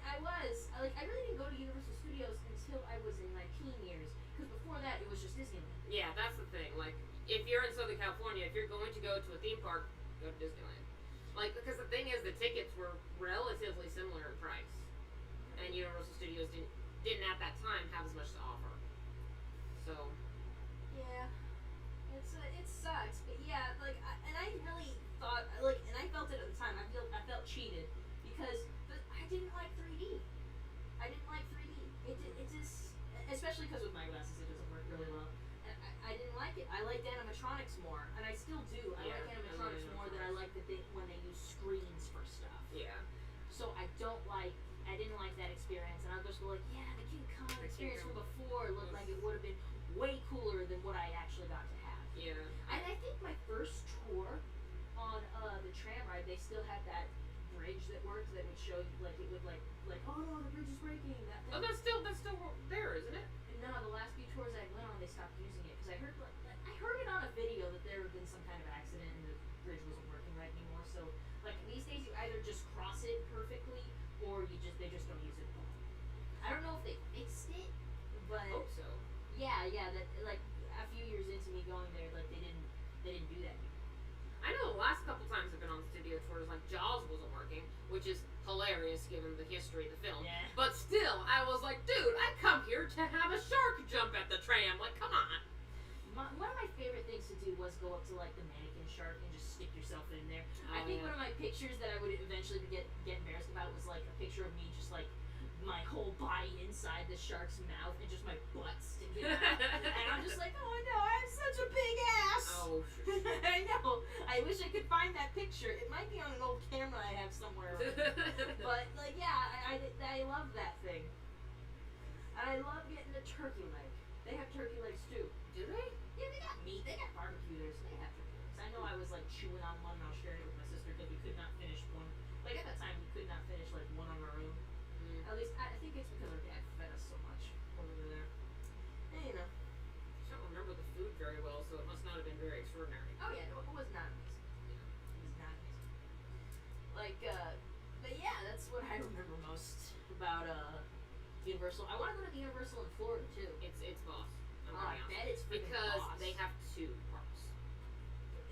I was. I really didn't go to Universal Studios until I was in my teen years. Because before that, it was just Disneyland. Yeah, that's the thing. Like, if you're in Southern California, if you're going to go to a theme park, go to Disneyland. Like, because the thing is, the tickets were relatively similar in price, and Universal Studios didn't at that time have as much to offer. So, Yeah. It sucks, but yeah, and I really thought, and I felt it at the time. I felt cheated because I didn't like 3D. I didn't like 3D. It just, especially because with my glasses, it doesn't work really well. And I didn't like it. I liked animatronics more, and I still do. I Yeah, like animatronics more than I like when they use screens for stuff. yeah. So I didn't like that experience, and I was just like, yeah, the King Kong The King experience from Kong before looked was- like it would have been way cooler than what I actually got to have. Yeah. And I think my first tour on the tram ride, they still had that bridge that worked that would show you, like, it would, like, oh no, the bridge is breaking, that thing. Oh, that's still there, isn't it? No, the last few tours I went on, they stopped using it, because I heard it on a video that there had been some kind of accident and the bridge wasn't working right anymore, so, like, these days you either just cross it perfectly, or they just don't use it at all. I don't know if they fixed it, but, I hope so. yeah, that, like, a few years into me going there, like, they didn't do that anymore. I know the last couple times I've been on studio tours, like Jaws wasn't working, which is hilarious given the history of the film. Yeah. But still, I was like, dude, I come here to have a shark jump at the tram. Like, come on. One of my favorite things to do was go up to like the mannequin shark and just stick yourself in there. I Oh, think yeah. one of my pictures that I would eventually get embarrassed about was like a picture of me just like my whole body inside the shark's mouth and just my butt sticking out. And I'm just like, oh no, I have such a big ass. Oh, I know. I wish I could find that picture. It might be on an old camera I have somewhere. But like, yeah, I love that thing. And I love getting a turkey leg. They have turkey legs too. Do they? Yeah, they got meat. They got barbecue there, so they have turkey legs. I know I was like chewing on one and I was sharing it with my sister because we could not finish one. Like at that time, we could not finish like one on our own. Mm. At least I think it's because our dad fed us so much when we were there. And you know. I don't remember the food very well, so it must not have been very extraordinary. Oh yeah, no, it was not amazing. It was not amazing. Like, but yeah, that's what I remember most about Universal. I want to go to the Universal in Florida too. It's boss. I'm Oh, I gonna be bet it's honest. freaking Because boss. they have 2 parks.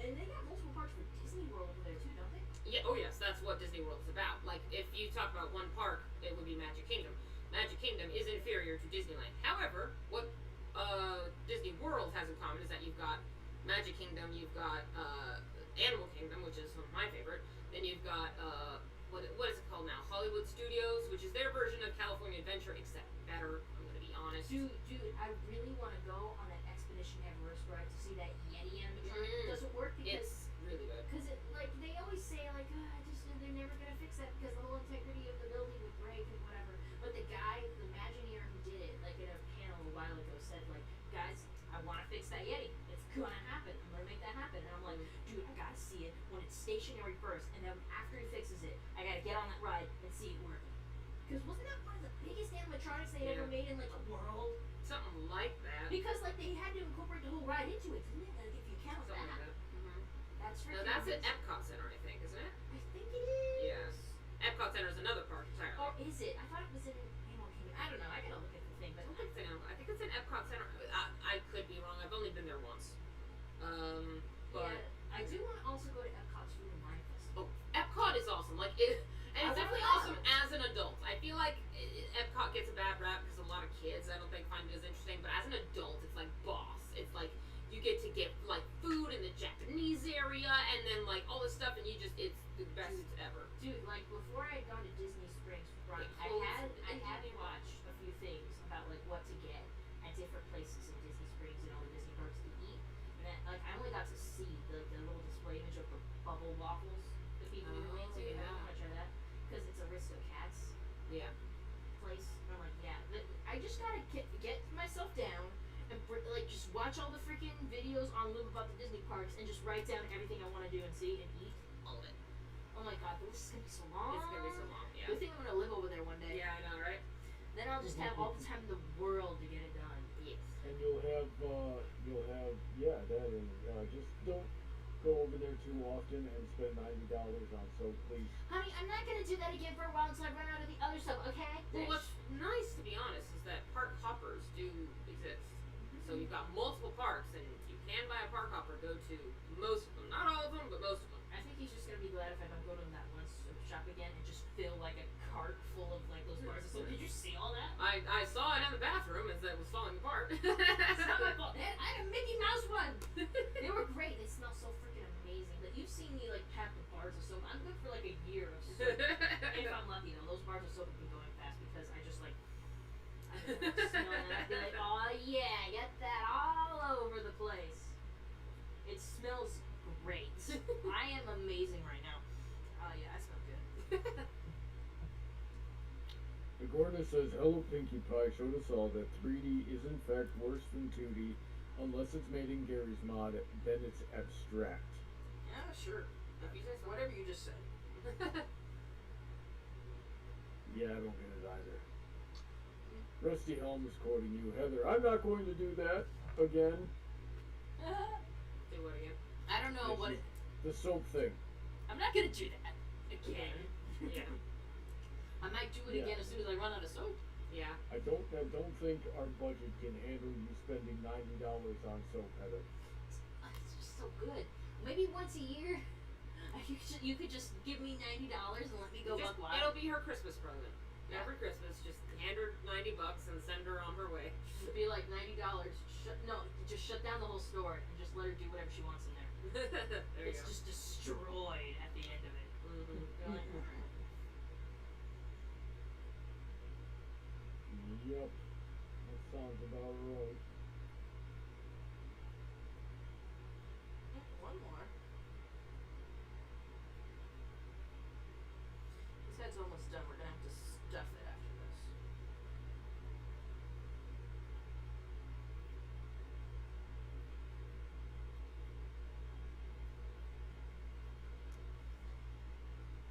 And they got multiple parks for Disney World over there too, don't they? Yeah, oh yes, that's what Disney World is about. Like, if you talk about one park, it would be Magic Kingdom. Magic Kingdom is inferior to Disneyland. However, what Disney World has in common is that you've got Magic Kingdom, you've got Animal Kingdom, which is one of my favorite. Then you've got what is it called now? Hollywood Studios, which is their version of California Adventure, except better. I'm gonna be honest. Dude, I really want to go on that Expedition Everest ride to see that Yeti animatronic. It doesn't work because It's really good. it, like, they always say, like, they're never gonna fix that because the whole integrity of the building would break and whatever. But the guy, the Imagineer who did it, like in a panel a while ago, said, like, guys, I want to fix that Yeti. It's gonna happen. I'm gonna make that happen. And I'm like, dude, I gotta see it when it's stationary first, and then after he fixes it, I gotta get on that ride and see it work. Because wasn't that one of the biggest animatronics they ever made in like the world? Something like that. Because like they had to incorporate the whole ride into it, didn't it? Like if you count Something that, like that. Mm-hmm. that's No, freaking that's at amazing. Epcot Center, I think, isn't it? I think it is. Yes. Epcot Center is another park entirely. Or is it? I thought it was in Animal Kingdom. I don't know. I gotta look at the thing, but I don't think it's in Epcot. I think it's in Epcot Center. I could be wrong. I've only been there once. But yeah, I do want to also go to Epcot's Food and Wine Festival. Epcot is awesome. Like it, and I it's definitely wanna awesome as an adult. I feel like Epcot gets a bad rap because a lot of kids I don't think find it as interesting. But as an adult, it's like boss. It's like you get to get like food in the Japanese area and then like all this stuff, and it's the best ever. Dude, like before I had gone to Disney Springs for brunch, I had watched a few things about like what to get at different places in Disney Springs and all the Disney parks to eat. And then, like I only got to see the little display image of the bubble waffles that people were into. yeah. And I want to try that because it's Aristocats Yeah. place. And I'm like, yeah, I just gotta get myself down and like just watch all the freaking videos on Live about the Disney parks and just write down everything I want to do and see and eat. All of it. Oh my god, this is gonna be so long. It's gonna be so long. Yeah. Good thing I'm gonna live over there one day. Yeah, I know, right? Then I'll just have all the time in the world to get it done. Yes. And you'll have yeah, that is just don't go over there too often and spend $90 on soap, please. Honey, I'm not gonna do that again for a while until I run out of the other stuff, okay? Well, what's nice, to be honest, is that park hoppers do exist. So you've got multiple parks, and you can buy a park hopper, go to most of them. Not all of them, but most of them. I think he's just gonna be glad if I don't go to that one shop again and just fill like a cart full of like those bars of soap. Did you see all that? I saw it in the bathroom as it was falling apart. It's not my fault. I had a Mickey Mouse one. They were great. They smell so freaking amazing. Like you've seen me like pack the bars of soap. I'm good for like a year of soap. If I'm lucky, those bars of soap have been going fast because I just like I don't know, smell it and I'd be like, oh yeah, get that all over the place. It smells great. I am amazing right now. Oh yeah, I smell good. Agorda says, hello Pinkie Pie, showed us all that 3D is in fact worse than 2D unless it's made in Gary's mod, then it's abstract. Yeah, sure. If you just whatever you just said. Yeah, I don't get it either. Rusty Helm is quoting you, Heather, I'm not going to do that again. Do what again? I don't know what. The soap thing. I'm not gonna do that again. Yeah. I might do it Yeah. again as soon as I run out of soap. Yeah. I don't think our budget can handle you spending $90 on soap, Heather. It's just so good. Maybe once a year, you could just give me $90 and let me go buck wild. It'll be her Christmas present. Every Christmas, just hand her $90 and send her on her way. It'd be like $90. Just shut down the whole store and just let her do whatever she wants in there. There you It's go. just destroyed at the end of it. Mm-hmm. You're like, "Alright." Yep. That sounds about right. One more. This head's almost done. We're gonna have to stuff it after this.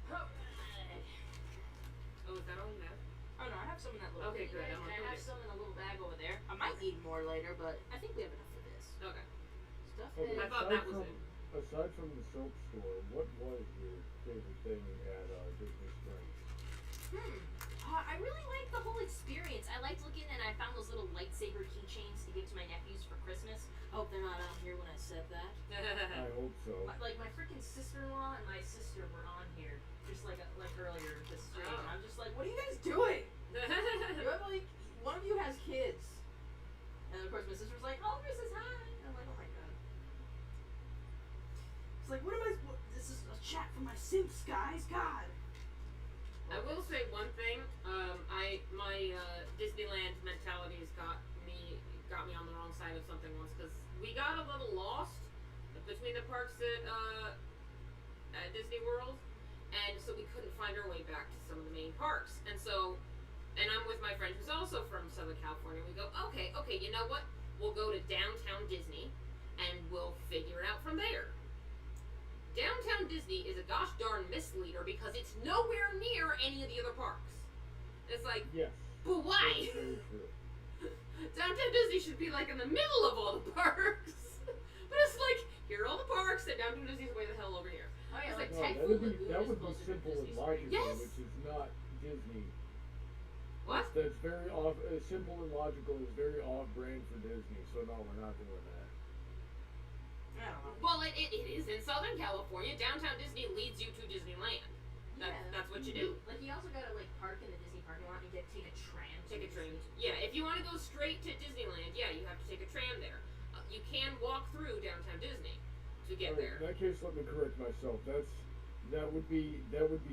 Alright. Oh, is that all you have? Oh no, I have some in that little Okay, thing. good. And I have some in a little bag over there. I might need more later, but I think we have enough for this. Okay. Stuff Okay, it. I thought that was it. Aside from the soap store, what was your favorite thing at Disney Springs? I really liked the whole experience. I liked looking and I found those little lightsaber keychains to give to my nephews for Christmas. I hope they're not on here when I said that. I hope so. Like my freaking sister-in-law and my sister were on here just like earlier this stream. Oh. And I'm just like, what are you guys doing? You have like one of you has kids, and of course my sister was like, "Oh, Mrs. Hi." I'm like, "Oh my god." my Disneyland mentality's got me on the wrong side of something once because we got a little lost between the parks at Disney World, and so we couldn't find our way back to some of the main parks. And I'm with my friend who's also from Southern California. We go, okay, you know what? We'll go to downtown Disney, and we'll figure it out from there. Downtown Disney is a gosh darn misleader because it's nowhere near any of the other parks. It's like, Yes. but why? That's very true. Downtown Disney should be like in the middle of all the parks. But it's like, here are all the parks, and Downtown Disney's way the hell over here. Oh yeah, It's like No, Typhoon that would Lagoon be is closer to simple and Disney's logical, Yes. which is not Disney. What? That's very off. Simple and logical is very off-brand for Disney. So no, we're not doing that. I don't know. Well, it is in Southern California. Downtown Disney leads you to Disneyland. That's what you do. Like you also gotta like park in the Disney parking lot and take a tram. Take a train. Yeah, if you want to go straight to Disneyland, yeah, you have to take a tram there. You can walk through Downtown Disney to get Alright, there. in that case, let me correct myself. That would be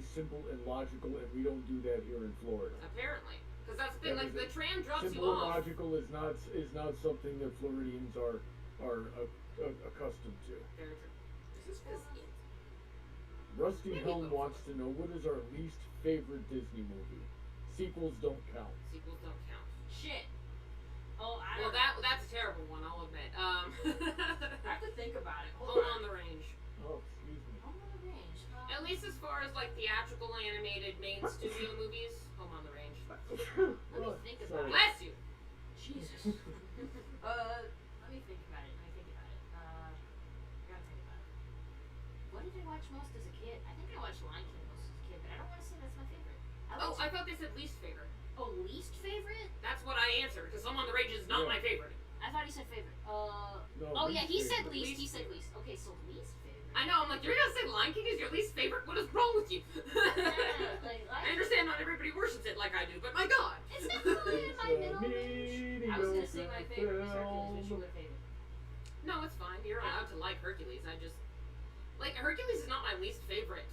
simple and logical, and we don't do that here in Florida. Apparently, because that's the thing. That Like is the tram drops you Simple and off. logical is not something that Floridians are accustomed to. Very true. This is because Rusty Maybe Helm go wants to know, what is our least favorite Disney movie? Sequels don't count. sequels don't count. Shit. Oh, I Well, don't know. that's a terrible one. I'll admit. I have to think about it. Home on the Range. Oh, excuse me. Home on the Range. At least as far as like theatrical animated main studio movies, Home on the Range. Let me think about Sorry. it. Bless you. Jesus. Let me think about it. I gotta think about it. What did I watch most as a kid? I think I watched Lion King most as a kid, but I don't want to say that's my favorite. I thought they said least favorite. Least favorite? That's what I answered because Home on the Range is not Yeah. my favorite. I thought he said favorite. No, Oh yeah, he said favorite. least. He said least. Okay, so least favorite. I know. I'm like, you're gonna say Lion King is your least favorite? What is wrong with you? I understand not everybody worships it like I do, but my God. It's definitely in my middle range. I was gonna say my favorite was Hercules, but you Film. would have favorite. No, it's fine. You're allowed to like Hercules. I just like Hercules is not my least favorite.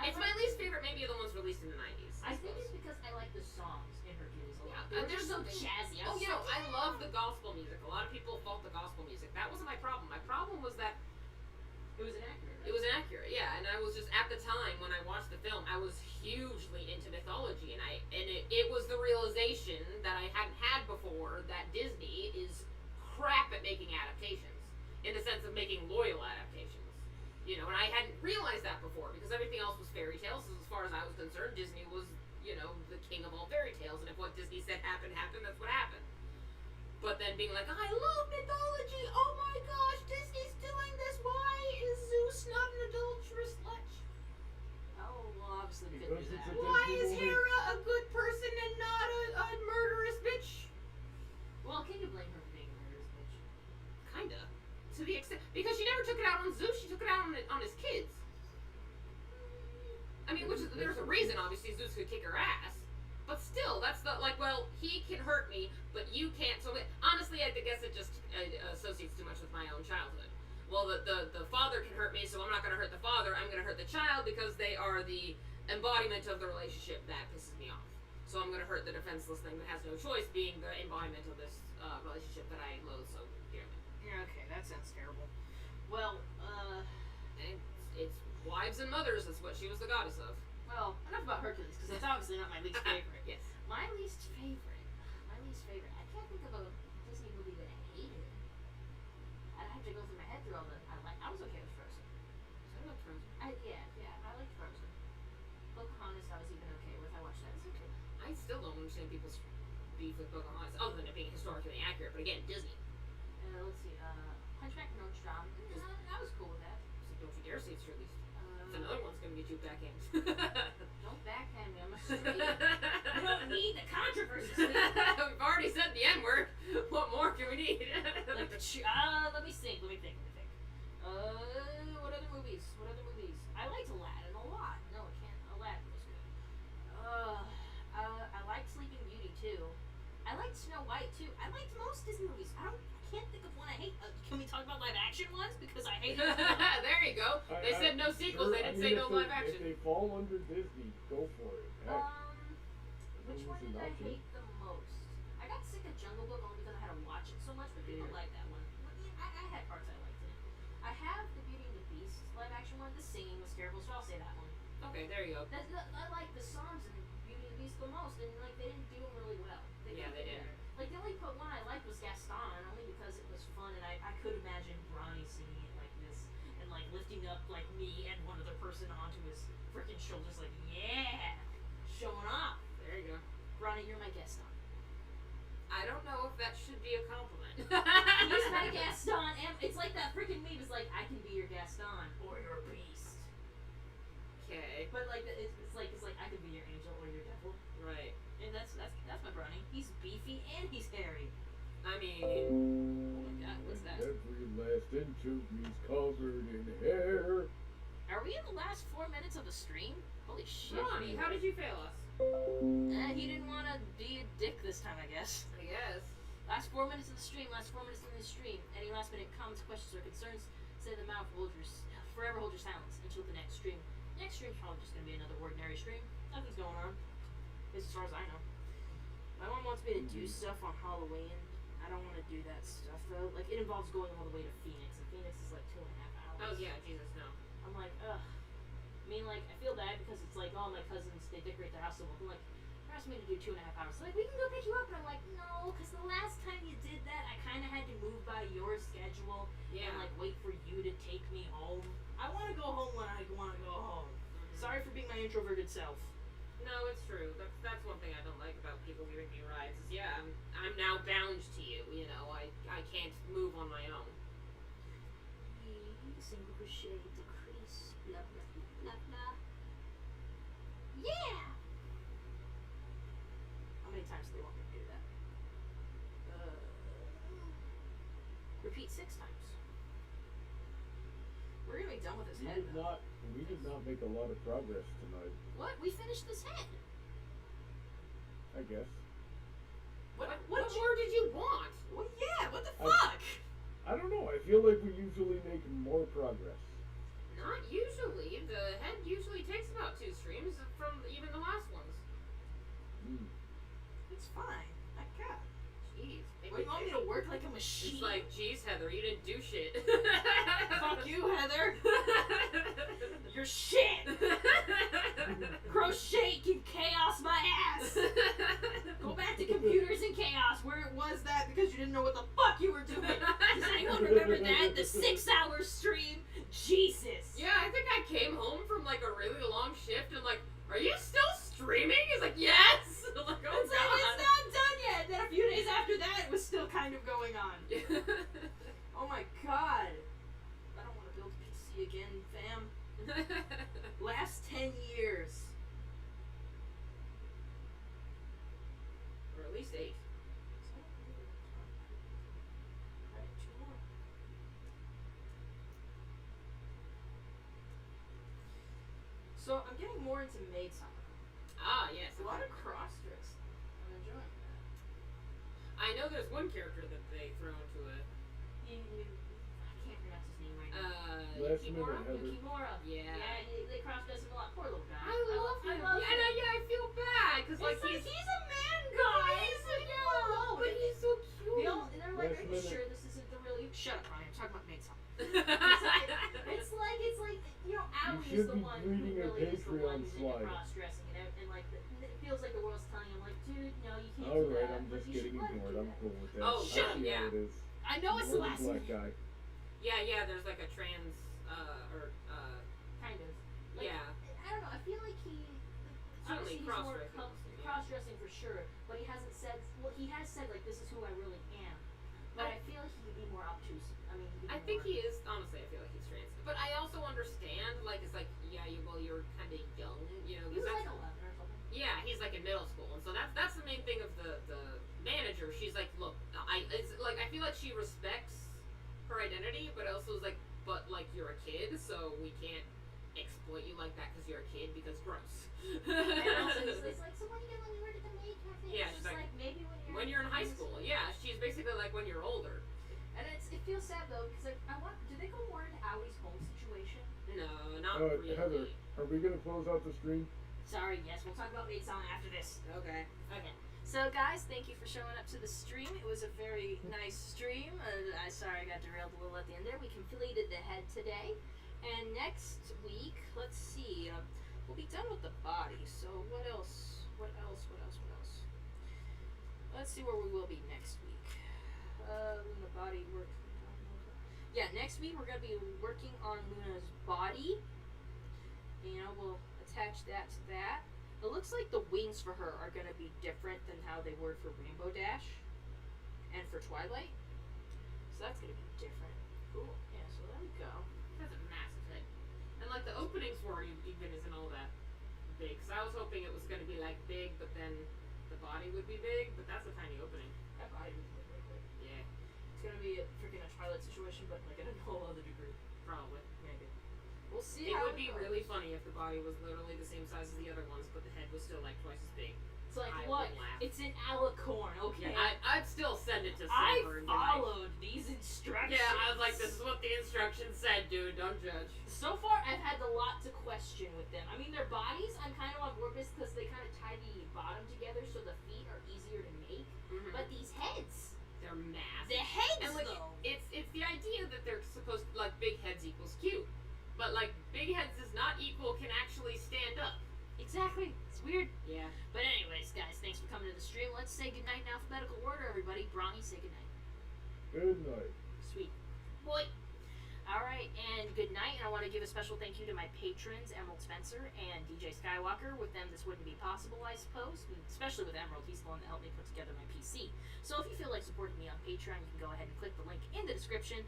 It's my least favorite, maybe of the ones released in the 90s. I think it's because I like the songs in Hercules a lot. Yeah, They're there's just so something- jazzy. Oh, you know, I love the gospel music. A lot of people fault the gospel music. That wasn't my problem. My problem was that It was inaccurate. it was inaccurate. Yeah, and I was just at the time when I watched the film, I was hugely into mythology, and it was the realization that I hadn't had before that Disney is crap at making adaptations, in the sense of making loyal adaptations. You know, and I hadn't realized that before because everything else was fairy tales. As far as I was concerned, Disney was, you know, the king of all fairy tales, and if what Disney said happened, that's what happened. But then being like, I love mythology. Oh my gosh, Disney's doing this. Why is Zeus not an adulterous lech? Oh, well, obviously they Because couldn't do it's a that. Why Disney is movie. Hera a good person and not a murderous bitch? Well, can you blame her for being a murderous bitch? Kinda. To the extent, because she never took it out on Zeus, she took it out on his kids. I mean, there's a reason, obviously, Zeus could kick her ass. But still, that's the, like, well, he can hurt me, but you can't. So, honestly, I guess it just associates too much with my own childhood. Well, the father can hurt me, so I'm not going to hurt the father. I'm going to hurt the child because they are the embodiment of the relationship that pisses me off. So I'm going to hurt the defenseless thing that has no choice, being the embodiment of this relationship that I loathe so dearly. Okay, that sounds terrible. Well, And it's wives and mothers. That's what she was the goddess of. enough about Hercules, because that's obviously not my least favorite. Yes. My least favorite. I can't think of a Disney movie that I hated. I'd have to go through my head through all the. I was okay with Frozen. So I love Frozen. I liked Frozen. Pocahontas, I was even okay with. I watched that. It's okay. I still don't understand people's beef with Pocahontas, other than it being historically accurate. But again, Disney. Let's see. Hunchback of Notre Dame. I was cool with that. So don't you dare say it's your least. It's another one's gonna get you backhanded. Don't backhand me. I'm a straight. We don't need the controversy. Sweetie. We've already said the N word. What more can we need? Like the let me think. What other movies? I liked Aladdin a lot. No, I can't. Aladdin was good. I liked Sleeping Beauty too. I liked Snow White too. I liked most Disney movies. I can't think of one I hate. Can we talk about live action ones? Because I hate them. There you go. They said no sequels. They didn't say no live action. If they fall under Disney, go for it. Heck, Which one did did I Nachi? hate the most? I got sick of Jungle Book only because I had to watch it so much, but people like that one. I had parts I liked in it. I have the Beauty and the Beast live action one. The singing was terrible, so I'll say that one. Okay, there you go. I like the songs in Beauty and the Beast the most, and like they didn't do them really well. Yeah, they didn't. Like the only one I liked was Gaston, only because it was fun, and I could imagine Bronny singing it like this, and like lifting up like me and one other person onto his freaking shoulders, like yeah, showing off. There you go. Bronny, you're my Gaston. I don't know if that should be a compliment. He's my Gaston, and it's like that freaking meme. It's like I can be your Gaston or your Beast, Okay. but like it's like I could be your angel or your devil, Right. and that's my Bronny. He's beefy and he's hairy. I mean, Oh my god, what's that? Every last inch of me's covered in hair. Are we in the last 4 minutes of the stream? Holy shit. Ronnie, how did you fail us? He didn't want to be a dick this time, I guess. I guess. Last 4 minutes of the stream, Any last minute comments, questions, or concerns, say them out. Forever hold your silence until the next stream. Next stream's probably just going to be another ordinary stream. Nothing's going on. At least as far as I know. My mom wants me to do stuff on Halloween. I don't want to do that stuff, though. Like, it involves going all the way to Phoenix, and Phoenix is like 2.5 hours. Oh yeah, Jesus no. I'm like, ugh. I mean, like, I feel bad because it's like, all my cousins, they decorate their house so well. I'm like, they're asking me to do 2.5 hours. So like, we can go pick you up. And I'm like, no, because the last time you did that, I kind of had to move by your schedule Yeah. and, like, wait for you to take me home. I want to go home when I want to go home. Sorry for being my introverted self. No, it's true. That's one thing I don't like about people giving me rides. Is yeah, I'm now bound to you. You know, I can't move on my own. Single crochet, decrease, blah blah blah blah. Yeah. How many times do they want me to do that? Repeat 6 times. We're gonna be done with this head. We did not make a lot of progress tonight, What? We finished this head. I guess. What more did you want? Well, yeah. What the I- fuck? I don't know, I feel like we usually make more progress. Not usually. The head usually takes about 2 streams from even the last ones. It's fine. I got. Jeez. What, you want me to work like a machine? It's like, geez, Heather, you didn't do shit. Fuck you, Heather. You're shit. Crochet can chaos my ass. Go back to computers and chaos where it was that because you didn't know what the fuck you were doing. Does anyone remember that? The 6-hour stream? Jesus. Yeah, I think I came home from like a really long shift and like, are you still streaming? He's like, yes. I'm like, oh It's like, it's not done yet. Then a few days after that, it was still kind of going on. god. Oh my god. I don't want to build a PC again, fam. Last 10 years. Or at least 8. Alright, 2 more. So I'm getting more into maid summer. Ah, yes. It's a lot of cross dressing. I'm enjoying that. I know there's one character that they throw into a I can't pronounce his name right now. Last Yukimura? minute, Heather. Yukimura. Yeah. Yeah, they cross dress him a lot. Poor little guy. I love him. love and him. I feel bad because like It's he's a man guy. he's a girl, but he's so cute. They're like, Last are you minute. sure this isn't the real you? Shut up, Ryan. I'm talking about maid summer. It's It's like you know, Allie is should the be one who reading a really is the one Patreon who's into slide. cross dressing and like it feels like the world's telling him like, dude, no, you can't do Alright, that. I'm but just you should getting let him ignored. do I'm that." cool with that. Oh, I shut see up, how it is. I know it's the You're last black minute. guy. yeah, there's like a trans Kind of. Like, yeah. I don't know. I feel like he. Certainly Obviously, he's more cross-dressing, yeah. cross-dressing for sure, but he hasn't said. Well, he has said like this is who I really am, but I feel like he could be more obtuse. I mean, I think he is, honestly, I feel like he's trans. But I also understand, like, it's like, yeah, you're kind of young, you know, He was because like that's, 11 or something. yeah, he's like in middle school, and so that's the main thing of the manager. She's like, look, it's like, I feel like she respects her identity, but also is like, but like, you're a kid, so we can't exploit you like that because you're a kid, because gross. And also, it's like, so what do you get when you work at the maid cafe? Yeah, It's she's just like, maybe when you're in high school, yeah, she's basically like when you're older. And it feels sad though, because like, I want. Do they go more into Allie's home situation? No, not Uh, really. Heather, are we gonna close out the stream? Sorry, yes, we'll talk about maid song after this. Okay. Okay. So, guys, thank you for showing up to the stream. It was a very nice stream. Sorry I got derailed a little at the end there. We completed the head today. And next week, let's see, we'll be done with the body. So, what else? Let's see where we will be next week. Luna body work. Yeah, next week we're going to be working on Luna's body. You know, we'll attach that to that. It looks like the wings for her are going to be different than how they were for Rainbow Dash and for Twilight. So that's going to be different. Cool. Yeah, so there we go. That's a massive head. And like the openings for it even isn't all that big. Cause I was hoping it was gonna be like big, but then the body would be big. But that's a tiny opening. That body would be really big. Yeah, It's going to be a freaking Twilight situation, but like in a whole other degree. probably. Maybe. We'll see It how would be goes. really funny if the body was literally the same size as the other ones, but the head was still like twice as big. It's like, I look, would laugh. it's an alicorn, okay? Yeah, I'd still send it to I Silver and be like, followed these instructions. yeah, I was like, this is what the instructions said, dude. Don't judge. So far, I've had a lot to question with them. I mean, their bodies, I'm kind of on board with because they kind of tie the bottom together so the feet are easier to make. Mm-hmm. But these heads, They're massive. the heads And like though. it's the idea that they're supposed to, like big heads equals cute, but like big heads does not equal can actually stand up. Exactly. It's weird. Yeah. But anyways, guys, thanks for coming to the stream. Let's say goodnight in alphabetical order, everybody. Bronny, say goodnight. Good night. Sweet. Boy. Alright, and good night. And I want to give a special thank you to my patrons, Emerald Spencer and DJ Skywalker. With them, this wouldn't be possible, I suppose. Especially with Emerald. He's the one that helped me put together my PC. So if you feel like supporting me on Patreon, you can go ahead and click the link in the description.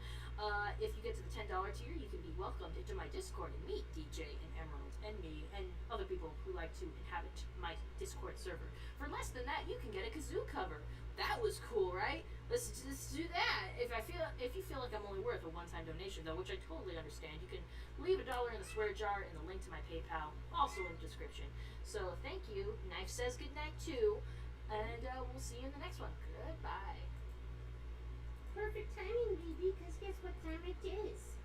If you get to the $10 tier, you can be welcomed into my Discord and meet DJ and Emerald and me and other people who like to inhabit my Discord server. For less than that, you can get a kazoo cover. That was cool, right? Let's do that. If you feel like I'm only worth a one-time donation, though, which I totally understand, you can leave $1 in the swear jar and the link to my PayPal also in the description. So thank you. Knife says goodnight too, and we'll see you in the next one. Goodbye. Perfect timing, baby, because guess what time it is?